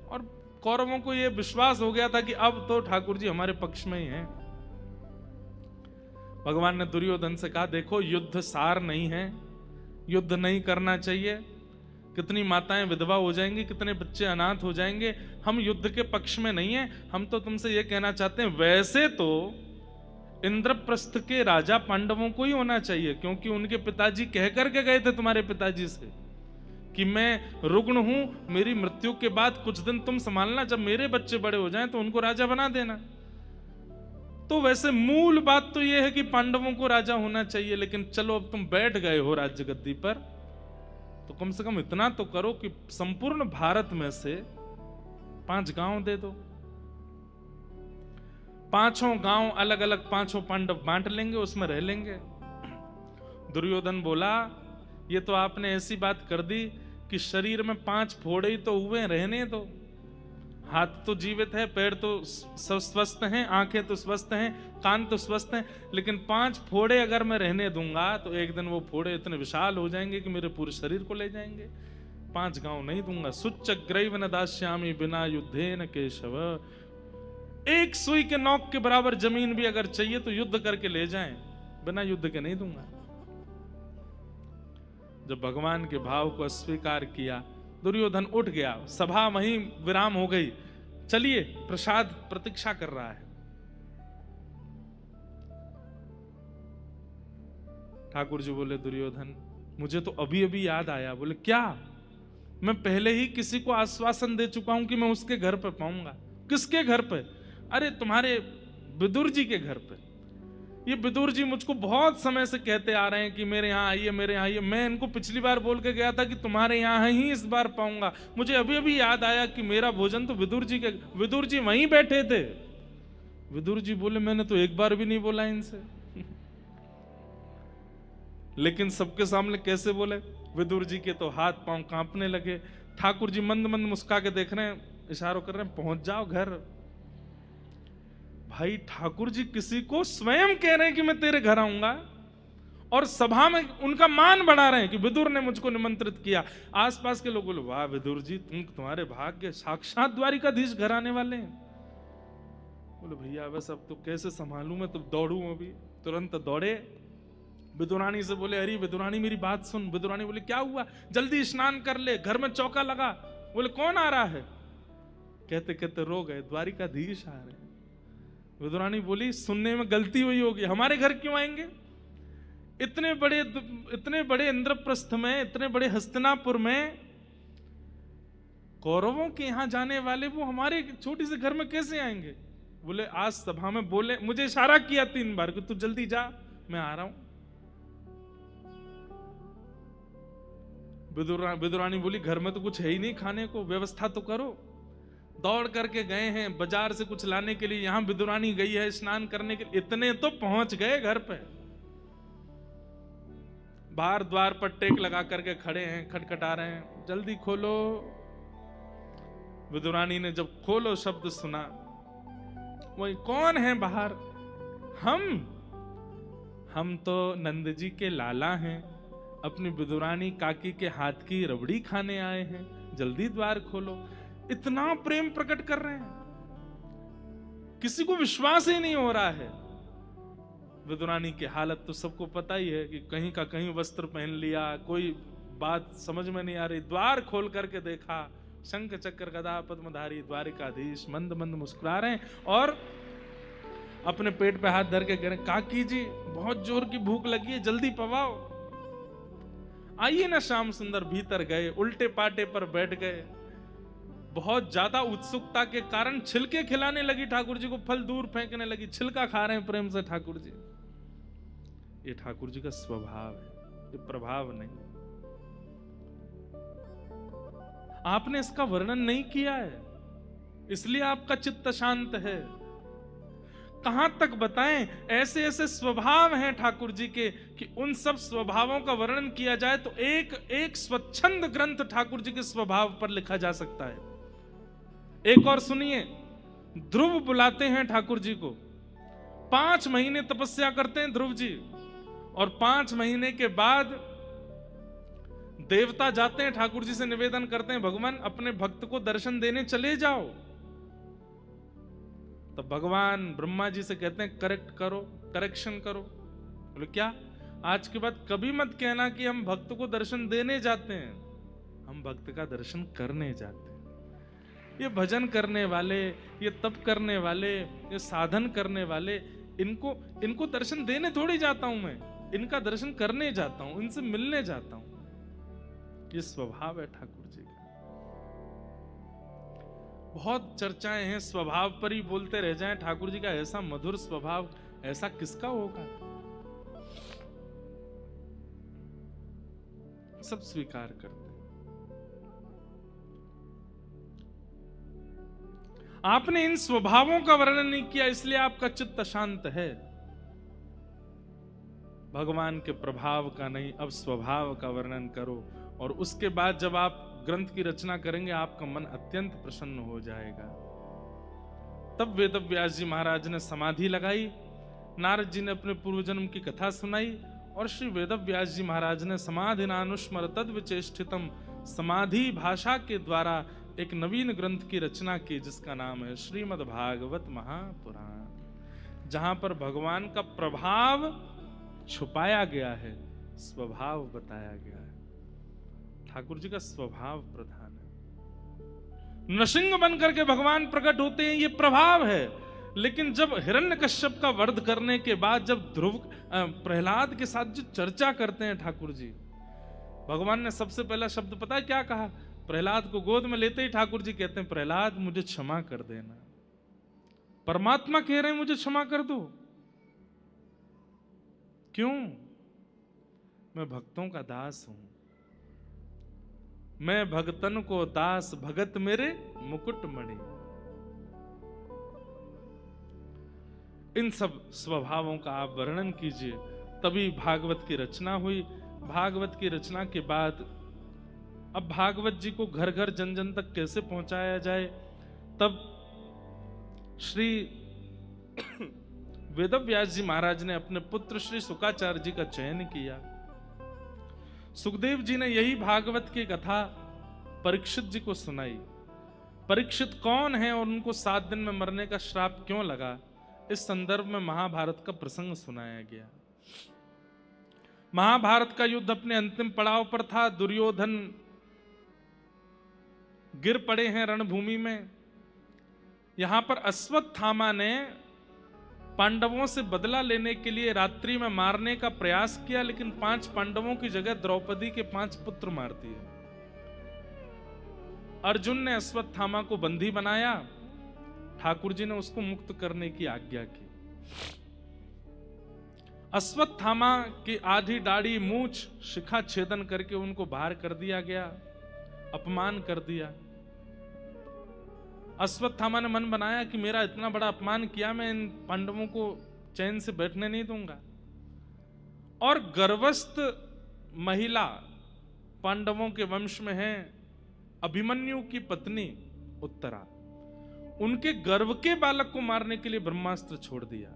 और कौरवों को यह विश्वास हो गया था कि अब तो ठाकुर जी हमारे पक्ष में ही हैं। भगवान ने दुर्योधन से कहा देखो युद्ध सार नहीं है, युद्ध नहीं करना चाहिए। कितनी माताएं विधवा हो जाएंगी, कितने बच्चे अनाथ हो जाएंगे। हम युद्ध के पक्ष में नहीं है। हम तो तुमसे यह कहना चाहते हैं, वैसे तो इंद्रप्रस्थ के राजा पांडवों को ही होना चाहिए, क्योंकि उनके पिताजी कह करके गए थे तुम्हारे पिताजी से कि मैं रुग्ण हूं, मेरी मृत्यु के बाद कुछ दिन तुम संभालना, जब मेरे बच्चे बड़े हो जाएं तो उनको राजा बना देना। तो वैसे मूल बात तो यह है कि पांडवों को राजा होना चाहिए, लेकिन चलो अब तुम बैठ गए हो राज्य गद्दी पर, तो कम से कम इतना तो करो कि संपूर्ण भारत में से 5 गांव दे दो। 5 गांव अलग अलग 5 पांडव बांट लेंगे, उसमें रह लेंगे। दुर्योधन बोला ये तो आपने ऐसी बात कर दी कि शरीर में 5 फोड़े ही तो हुए, रहने दो। हाथ तो जीवित है, पैर तो स्वस्थ हैं, आंखें तो स्वस्थ हैं, कान तो स्वस्थ हैं, लेकिन 5 फोड़े अगर मैं रहने दूंगा तो एक दिन वो फोड़े इतने विशाल हो जाएंगे कि मेरे पूरे शरीर को ले जाएंगे। 5 गांव नहीं दूंगा। सुच्चग्रैव न दास्यामि बिना युद्धेन केशव। एक सुई के नोक के बराबर जमीन भी अगर चाहिए तो युद्ध करके ले जाएं, बिना युद्ध के नहीं दूंगा। जब भगवान के भाव को अस्वीकार किया, दुर्योधन उठ गया। सभा वहीं विराम हो गई। चलिए, प्रसाद प्रतीक्षा कर रहा है। ठाकुर जी बोले दुर्योधन मुझे तो अभी अभी याद आया। बोले क्या? मैं पहले ही किसी को आश्वासन दे चुका हूं कि मैं उसके घर पे पाऊंगा। किसके घर पे? अरे तुम्हारे विदुर जी के घर पे। ये विदुर जी मुझको बहुत समय से कहते आ रहे हैं कि मेरे यहाँ आइए, मेरे यहाँ आइए। मैं इनको पिछली बार बोल के गया था कि तुम्हारे यहाँ ही इस बार पाऊंगा। मुझे अभी अभी याद आया कि मेरा भोजन तो विदुर जी के, विदुर जी वहीं बैठे थे। विदुर जी बोले मैंने तो एक बार भी नहीं बोला इनसे। लेकिन सबके सामने कैसे बोले? विदुर जी के तो हाथ पांव कांपने लगे। ठाकुर जी मंद मंद मुस्का के देख रहे हैं, इशारों कर रहे हैं, पहुंच जाओ घर। भाई ठाकुर जी किसी को स्वयं कह रहे हैं कि मैं तेरे घर आऊंगा, और सभा में उनका मान बढ़ा रहे हैं कि विदुर ने मुझको निमंत्रित किया। आसपास के लोग बोले, वाह विदुर जी, तुम्हारे भाग्य, साक्षात द्वारिकाधीश घर आने वाले हैं। बोले भैया बस अब तो कैसे संभालूं मैं, तो दौड़ूं अभी। तुरंत दौड़े, विदुरानी से बोले, अरे विदुरानी मेरी बात सुन। विदुरानी बोले, क्या हुआ? जल्दी स्नान कर ले, घर में चौका लगा। बोले कौन आ रहा है? कहते कहते रो गए, द्वारिकाधीश आ रहे हैं। विदुरानी बोली, सुनने में गलती हुई होगी, हमारे घर क्यों आएंगे? इतने बड़े इंद्रप्रस्थ में, इतने बड़े हस्तिनापुर में कौरवों के यहां जाने वाले वो हमारे छोटी से घर में कैसे आएंगे? बोले आज सभा में बोले, मुझे इशारा किया 3 बार कि तू जल्दी जा, मैं आ रहा हूं। विदुरानी बोली, घर में तो कुछ है ही नहीं खाने को, व्यवस्था तो करो। दौड़ करके गए हैं बाजार से कुछ लाने के लिए, यहां विदुरानी गई है स्नान करने के लिए। इतने तो पहुंच गए घर पे, बाहर द्वार पर टेक लगा करके खड़े हैं, खटखटा रहे हैं, जल्दी खोलो। विदुरानी ने जब खोलो शब्द सुना, वही कौन है बाहर? हम तो नंद जी के लाला हैं, अपनी विदुरानी काकी के हाथ की रबड़ी खाने आए हैं, जल्दी द्वार खोलो। इतना प्रेम प्रकट कर रहे हैं, किसी को विश्वास ही नहीं हो रहा है। विदुरानी की हालत तो सबको पता ही है कि कहीं का कहीं वस्त्र पहन लिया, कोई बात समझ में नहीं आ रही। द्वार खोल करके देखा, शंख चक्र गदा पद्मधारी द्वारिकाधीश मंद मंद मुस्कुरा रहे हैं, और अपने पेट पे हाथ धर के कह रहे हैं, काकी जी बहुत जोर की भूख लगी है, जल्दी पवाओ। आइए ना श्याम सुंदर भीतर गए, उल्टे पाटे पर बैठ गए। बहुत ज्यादा उत्सुकता के कारण छिलके खिलाने लगी ठाकुर जी को, फल दूर फेंकने लगी, छिलका खा रहे हैं प्रेम से ठाकुर जी। ये ठाकुर जी का स्वभाव है, ये प्रभाव नहीं। आपने इसका वर्णन नहीं किया है, इसलिए आपका चित्त शांत है। कहां तक बताएं, ऐसे ऐसे स्वभाव हैं ठाकुर जी के कि उन सब स्वभावों का वर्णन किया जाए तो एक एक स्वच्छंद ग्रंथ ठाकुर जी के स्वभाव पर लिखा जा सकता है। एक और सुनिए, ध्रुव बुलाते हैं ठाकुर जी को, 5 महीने तपस्या करते हैं ध्रुव जी, और 5 महीने के बाद देवता जाते हैं ठाकुर जी से निवेदन करते हैं, भगवान अपने भक्त को दर्शन देने चले जाओ। तो भगवान ब्रह्मा जी से कहते हैं, करेक्ट करो, करेक्शन करो। बोले क्या? आज के बाद कभी मत कहना कि हम भक्त को दर्शन देने जाते हैं, हम भक्त का दर्शन करने जाते हैं। ये भजन करने वाले, ये तप करने वाले, ये साधन करने वाले, इनको दर्शन देने थोड़ी जाता हूं मैं, इनका दर्शन करने जाता हूं, इनसे मिलने जाता हूं। ये स्वभाव है ठाकुर जी का। बहुत चर्चाएं हैं, स्वभाव पर ही बोलते रह जाएं। ठाकुर जी का ऐसा मधुर स्वभाव ऐसा किसका होगा? सब स्वीकार करते हैं। आपने इन स्वभावों का वर्णन नहीं किया, इसलिए आपका चित्त शांत है। भगवान के प्रभाव का नहीं, अब स्वभाव का वर्णन करो, और उसके बाद जब आप ग्रंथ की रचना करेंगे आपका मन अत्यंत प्रसन्न हो जाएगा। तब वेदव्यास जी महाराज ने समाधि लगाई, नारद जी ने अपने पूर्व जन्म की कथा सुनाई, और श्री वेदव्यास जी महाराज ने समाधि नानुस्मर तद विचेष्टितम समाधि भाषा के द्वारा एक नवीन ग्रंथ की रचना की, जिसका नाम है श्रीमद् भागवत महापुराण, जहां पर भगवान का प्रभाव छुपाया गया है, स्वभाव बताया गया है। ठाकुर जी का स्वभाव प्रधान है। नृसिंह बनकर के भगवान प्रकट होते हैं, ये प्रभाव है। लेकिन जब हिरण्यकश्यप का वध करने के बाद जब ध्रुव प्रहलाद के साथ जो चर्चा करते हैं ठाकुर जी, भगवान ने सबसे पहला शब्द पता है क्या कहा? प्रहलाद को गोद में लेते ही ठाकुर जी कहते हैं, प्रहलाद मुझे क्षमा कर देना। परमात्मा कह रहे हैं मुझे क्षमा कर दो। क्यों? मैं भक्तों का दास हूं, मैं भगतन को दास, भगत मेरे मुकुट मणि। इन सब स्वभावों का आप वर्णन कीजिए, तभी भागवत की रचना हुई। भागवत की रचना के बाद अब भागवत जी को घर घर जन जन तक कैसे पहुंचाया जाए, तब श्री वेदव्यास जी महाराज ने अपने पुत्र श्री शुकाचार्य जी का चयन किया। सुखदेव जी ने यही भागवत की कथा परीक्षित जी को सुनाई। परीक्षित कौन है और उनको 7 दिन में मरने का श्राप क्यों लगा, इस संदर्भ में महाभारत का प्रसंग सुनाया गया। महाभारत का युद्ध अपने अंतिम पड़ाव पर था। दुर्योधन गिर पड़े हैं रणभूमि में। यहां पर अश्वत्थामा ने पांडवों से बदला लेने के लिए रात्रि में मारने का प्रयास किया, लेकिन 5 पांडवों की जगह द्रौपदी के 5 पुत्र मार दिए। अर्जुन ने अश्वत्थामा को बंदी बनाया। ठाकुर जी ने उसको मुक्त करने की आज्ञा की। अश्वत्थामा की आधी दाढ़ी, मूंछ, शिखा छेदन करके उनको बाहर कर दिया गया, अपमान कर दिया। अश्वत्थामा ने मन बनाया कि मेरा इतना बड़ा अपमान किया, मैं इन पांडवों को चैन से बैठने नहीं दूंगा। और गर्भस्थ महिला पांडवों के वंश में है, अभिमन्यु की पत्नी उत्तरा, उनके गर्भ के बालक को मारने के लिए ब्रह्मास्त्र छोड़ दिया।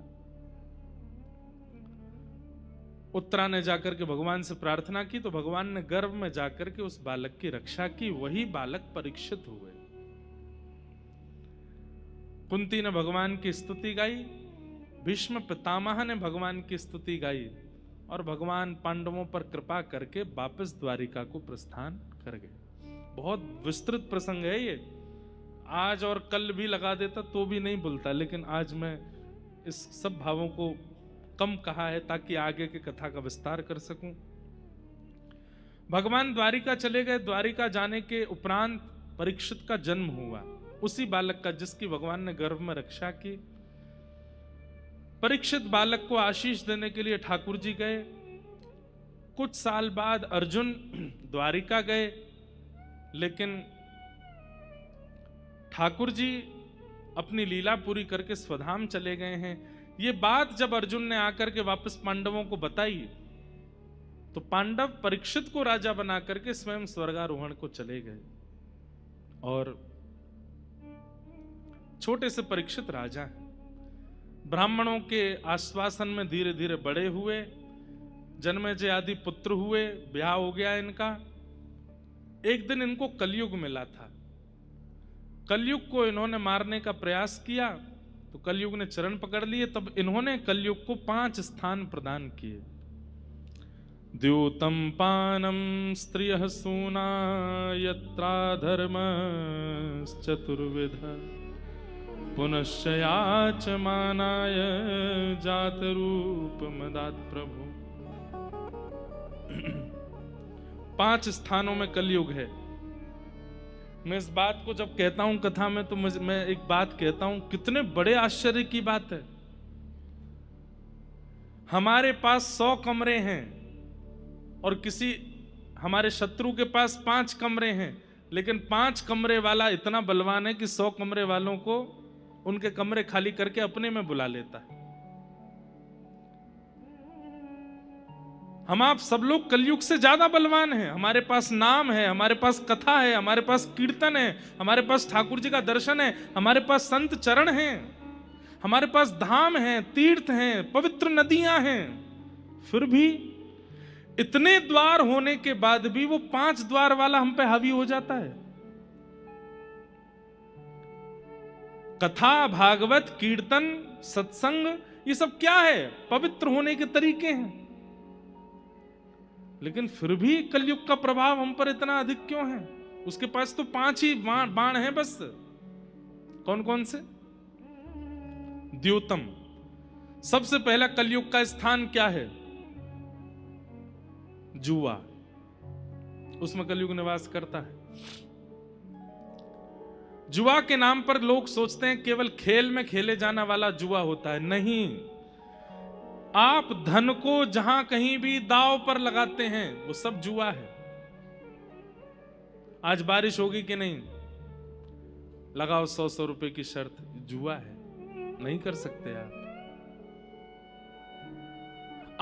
उत्तरा ने जाकर के भगवान से प्रार्थना की तो भगवान ने गर्भ में जाकर के उस बालक की रक्षा की। वही बालक परीक्षित हुए। कुंती ने भगवान की स्तुति गाई, भीष्म पितामह ने भगवान की स्तुति गाई और भगवान पांडवों पर कृपा करके वापस द्वारिका को प्रस्थान कर गए। बहुत विस्तृत प्रसंग है ये, आज और कल भी लगा देता तो भी नहीं भूलता, लेकिन आज मैं इस सब भावों को कम कहा है ताकि आगे की कथा का विस्तार कर सकूं। भगवान द्वारिका चले गए। द्वारिका जाने के उपरांत परीक्षित का जन्म हुआ, उसी बालक का जिसकी भगवान ने गर्भ में रक्षा की। परीक्षित बालक को आशीष देने के लिए ठाकुर जी गए। कुछ साल बाद अर्जुन द्वारिका गए, लेकिन ठाकुर जी अपनी लीला पूरी करके स्वधाम चले गए हैं। ये बात जब अर्जुन ने आकर के वापस पांडवों को बताई तो पांडव परीक्षित को राजा बना करके स्वयं स्वर्गारोहण को चले गए और छोटे से परीक्षित राजा हैं। ब्राह्मणों के आश्वासन में धीरे धीरे बड़े हुए, जन्मेजय आदि पुत्र हुए, ब्याह हो गया इनका। एक दिन इनको कलयुग मिला था। कलयुग को इन्होंने मारने का प्रयास किया तो कलयुग ने चरण पकड़ लिए। तब इन्होंने कलयुग को 5 स्थान प्रदान किए। द्यूतम पानम स्त्रियः सूना यत्रा धर्म चतुर्विध पुनश्च याचमानाय जात रूप मदात प्रभु। 5 स्थानों में कलयुग है। मैं इस बात को जब कहता हूं कथा में तो मैं एक बात कहता हूं, कितने बड़े आश्चर्य की बात है। हमारे पास 100 कमरे हैं और किसी हमारे शत्रु के पास 5 कमरे हैं, लेकिन 5 कमरे वाला इतना बलवान है कि 100 कमरे वालों को उनके कमरे खाली करके अपने में बुला लेता है। हम आप सब लोग कलयुग से ज्यादा बलवान हैं। हमारे पास नाम है, हमारे पास कथा है, हमारे पास कीर्तन है, हमारे पास ठाकुर जी का दर्शन है, हमारे पास संत चरण हैं, हमारे पास धाम हैं, तीर्थ हैं, पवित्र नदियां हैं। फिर भी इतने द्वार होने के बाद भी वो 5 द्वार वाला हम पे हावी हो जाता है। कथा, भागवत, कीर्तन, सत्संग, ये सब क्या है? पवित्र होने के तरीके हैं। लेकिन फिर भी कलयुग का प्रभाव हम पर इतना अधिक क्यों है? उसके पास तो 5 ही बाण हैं बस। कौन कौन से? द्योतम, सबसे पहला कलयुग का स्थान क्या है? जुआ। उसमें कलयुग निवास करता है। जुआ के नाम पर लोग सोचते हैं केवल खेल में खेले जाना वाला जुआ होता है। नहीं, आप धन को जहां कहीं भी दांव पर लगाते हैं वो सब जुआ है। आज बारिश होगी कि नहीं, लगाओ 100 रुपए की शर्त, जुआ है, नहीं कर सकते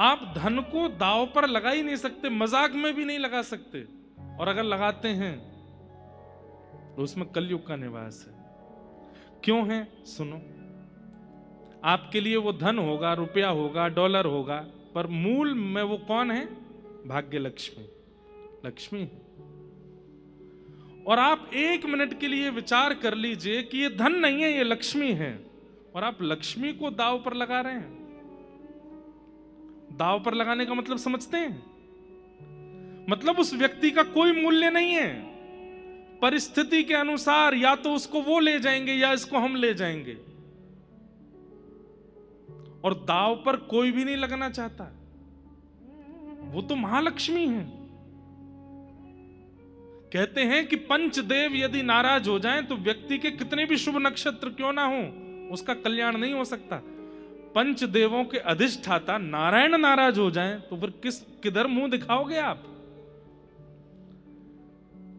आप धन को दांव पर लगा ही नहीं सकते, मजाक में भी नहीं लगा सकते। और अगर लगाते हैं तो उसमें कलयुग का निवास है। क्यों है? सुनो, आपके लिए वो धन होगा, रुपया होगा, डॉलर होगा, पर मूल में वो कौन है? भाग्य लक्ष्मी, लक्ष्मी। और आप एक मिनट के लिए विचार कर लीजिए कि ये धन नहीं है, ये लक्ष्मी है, और आप लक्ष्मी को दांव पर लगा रहे हैं। दांव पर लगाने का मतलब समझते हैं? मतलब उस व्यक्ति का कोई मूल्य नहीं है। परिस्थिति के अनुसार या तो उसको वो ले जाएंगे या इसको हम ले जाएंगे, और दांव पर कोई भी नहीं लगना चाहता। वो तो महालक्ष्मी है। कहते हैं कि पंचदेव यदि नाराज हो जाएं तो व्यक्ति के कितने भी शुभ नक्षत्र क्यों ना हो, उसका कल्याण नहीं हो सकता। पंचदेवों के अधिष्ठाता नारायण नाराज हो जाएं तो फिर किधर मुंह दिखाओगे आप?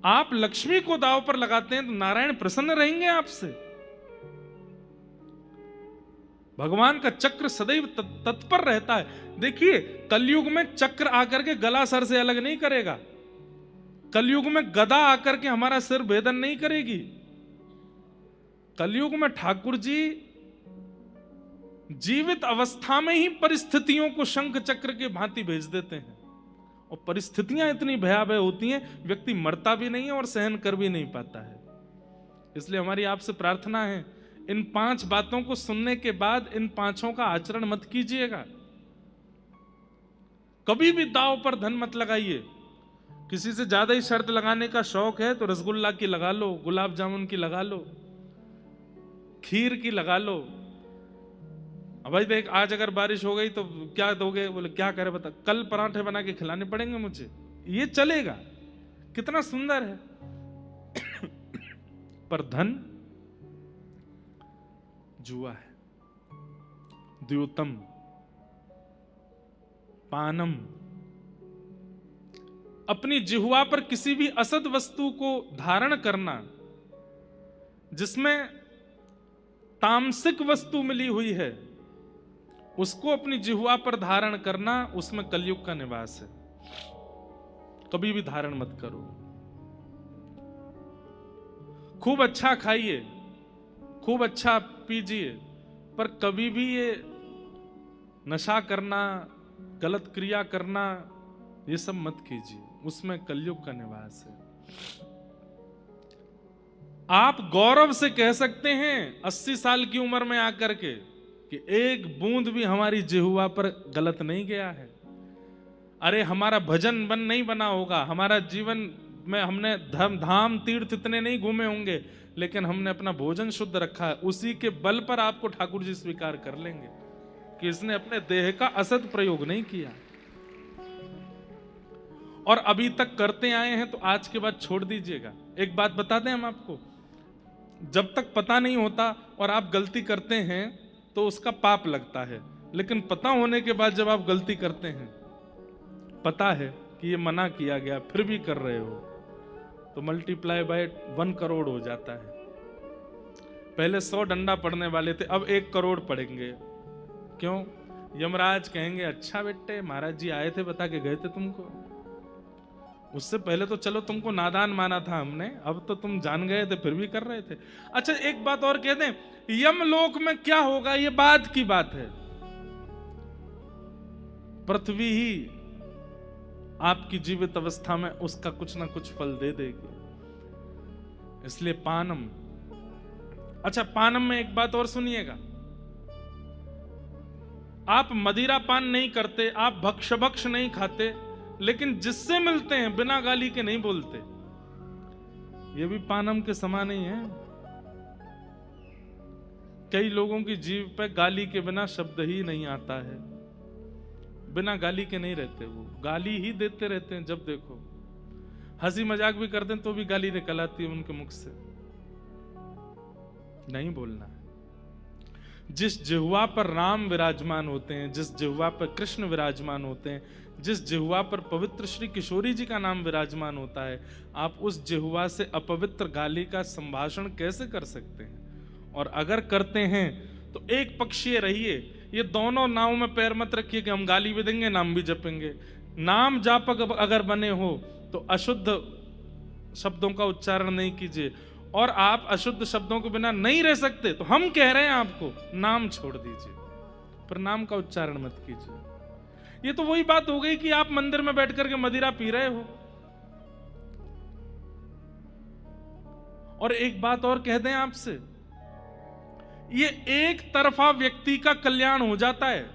आप लक्ष्मी को दांव पर लगाते हैं तो नारायण प्रसन्न रहेंगे आपसे। भगवान का चक्र सदैव तत्पर रहता है। देखिए, कलयुग में चक्र आकर के गला सर से अलग नहीं करेगा। कलयुग में गदा आकर के हमारा सिर भेदन नहीं करेगी। कलयुग में ठाकुर जी जीवित अवस्था में ही परिस्थितियों को शंख चक्र के भांति भेज देते हैं, और परिस्थितियां इतनी भयावह होती हैं, व्यक्ति मरता भी नहीं है और सहन कर भी नहीं पाता है। इसलिए हमारी आपसे प्रार्थना है, इन 5 बातों को सुनने के बाद इन 5 का आचरण मत कीजिएगा। कभी भी दांव पर धन मत लगाइए। किसी से ज्यादा ही शर्त लगाने का शौक है तो रसगुल्ला की लगा लो, गुलाब जामुन की लगा लो, खीर की लगा लो। अब भाई देख, आज अगर बारिश हो गई तो क्या दोगे? बोले क्या करे बता, कल पराठे बना के खिलाने पड़ेंगे मुझे, ये चलेगा। कितना सुंदर है। पर धन जुआ है। द्योतम, पानम, अपनी जिह्वा पर किसी भी असद वस्तु को धारण करना जिसमें तामसिक वस्तु मिली हुई है, उसको अपनी जिह्वा पर धारण करना, उसमें कलयुग का निवास है। कभी भी धारण मत करो। खूब अच्छा खाइए, खूब अच्छा पीजिए, पर कभी भी ये नशा करना, गलत क्रिया करना, ये सब मत कीजिए, उसमें कलयुग का निवास है। आप गौरव से कह सकते हैं 80 साल की उम्र में आकर के कि एक बूंद भी हमारी जिह्वा पर गलत नहीं गया है। अरे हमारा भजन बन नहीं बना होगा, हमारा जीवन में हमने धाम तीर्थ इतने नहीं घूमे होंगे, लेकिन हमने अपना भोजन शुद्ध रखा है। उसी के बल पर आपको ठाकुर जी स्वीकार कर लेंगे कि इसने अपने देह का असद प्रयोग नहीं किया, और अभी तक करते आए हैं, तो आज के बाद छोड़ दीजिएगा। एक बात बता दें हम आपको, जब तक पता नहीं होता और आप गलती करते हैं तो उसका पाप लगता है, लेकिन पता होने के बाद जब आप गलती करते हैं, पता है कि ये मना किया गया, फिर भी कर रहे हो, तो मल्टीप्लाई बाय 1 करोड़ हो जाता है। पहले 100 डंडा पड़ने वाले थे, अब 1 करोड़ पड़ेंगे। क्यों? यमराज कहेंगे अच्छा बेटे, महाराज जी आए थे, बता के गए थे तुमको। उससे पहले तो चलो तुमको नादान माना था हमने, अब तो तुम जान गए थे, फिर भी कर रहे थे। अच्छा, एक बात और कह दें, यमलोक में क्या होगा ये बाद की बात है। पृथ्वी ही आपकी जीवित अवस्था में उसका कुछ ना कुछ फल दे देगी। इसलिए पानम। अच्छा, पानम में एक बात और सुनिएगा, आप मदिरा पान नहीं करते, आप भक्ष नहीं खाते, लेकिन जिससे मिलते हैं बिना गाली के नहीं बोलते, ये भी पानम के समान ही है। कई लोगों की जीभ पे गाली के बिना शब्द ही नहीं आता है, बिना गाली के नहीं रहते, वो गाली ही देते रहते हैं। जब देखो हंसी मजाक भी करते हैं तो भी गाली निकल आती है उनके मुख से। नहीं बोलना है। जिस जिह्वा पर राम विराजमान होते हैं, जिस जिह्वा पर कृष्ण विराजमान होते हैं, जिस जिह्वा पर पवित्र श्री किशोरी जी का नाम विराजमान होता है, आप उस जिह्वा से अपवित्र गाली का संभाषण कैसे कर सकते हैं? और अगर करते हैं तो एक पक्षीय रहिए, ये दोनों नाव में पैर मत रखिए कि हम गाली भी देंगे नाम भी जपेंगे। नाम जापक अगर बने हो तो अशुद्ध शब्दों का उच्चारण नहीं कीजिए, और आप अशुद्ध शब्दों के बिना नहीं रह सकते, तो हम कह रहे हैं आपको नाम छोड़ दीजिए, पर नाम का उच्चारण मत कीजिए। ये तो वही बात हो गई कि आप मंदिर में बैठ करके मदिरा पी रहे हो। और एक बात और कह दें आपसे, ये एक तरफा व्यक्ति का कल्याण हो जाता है।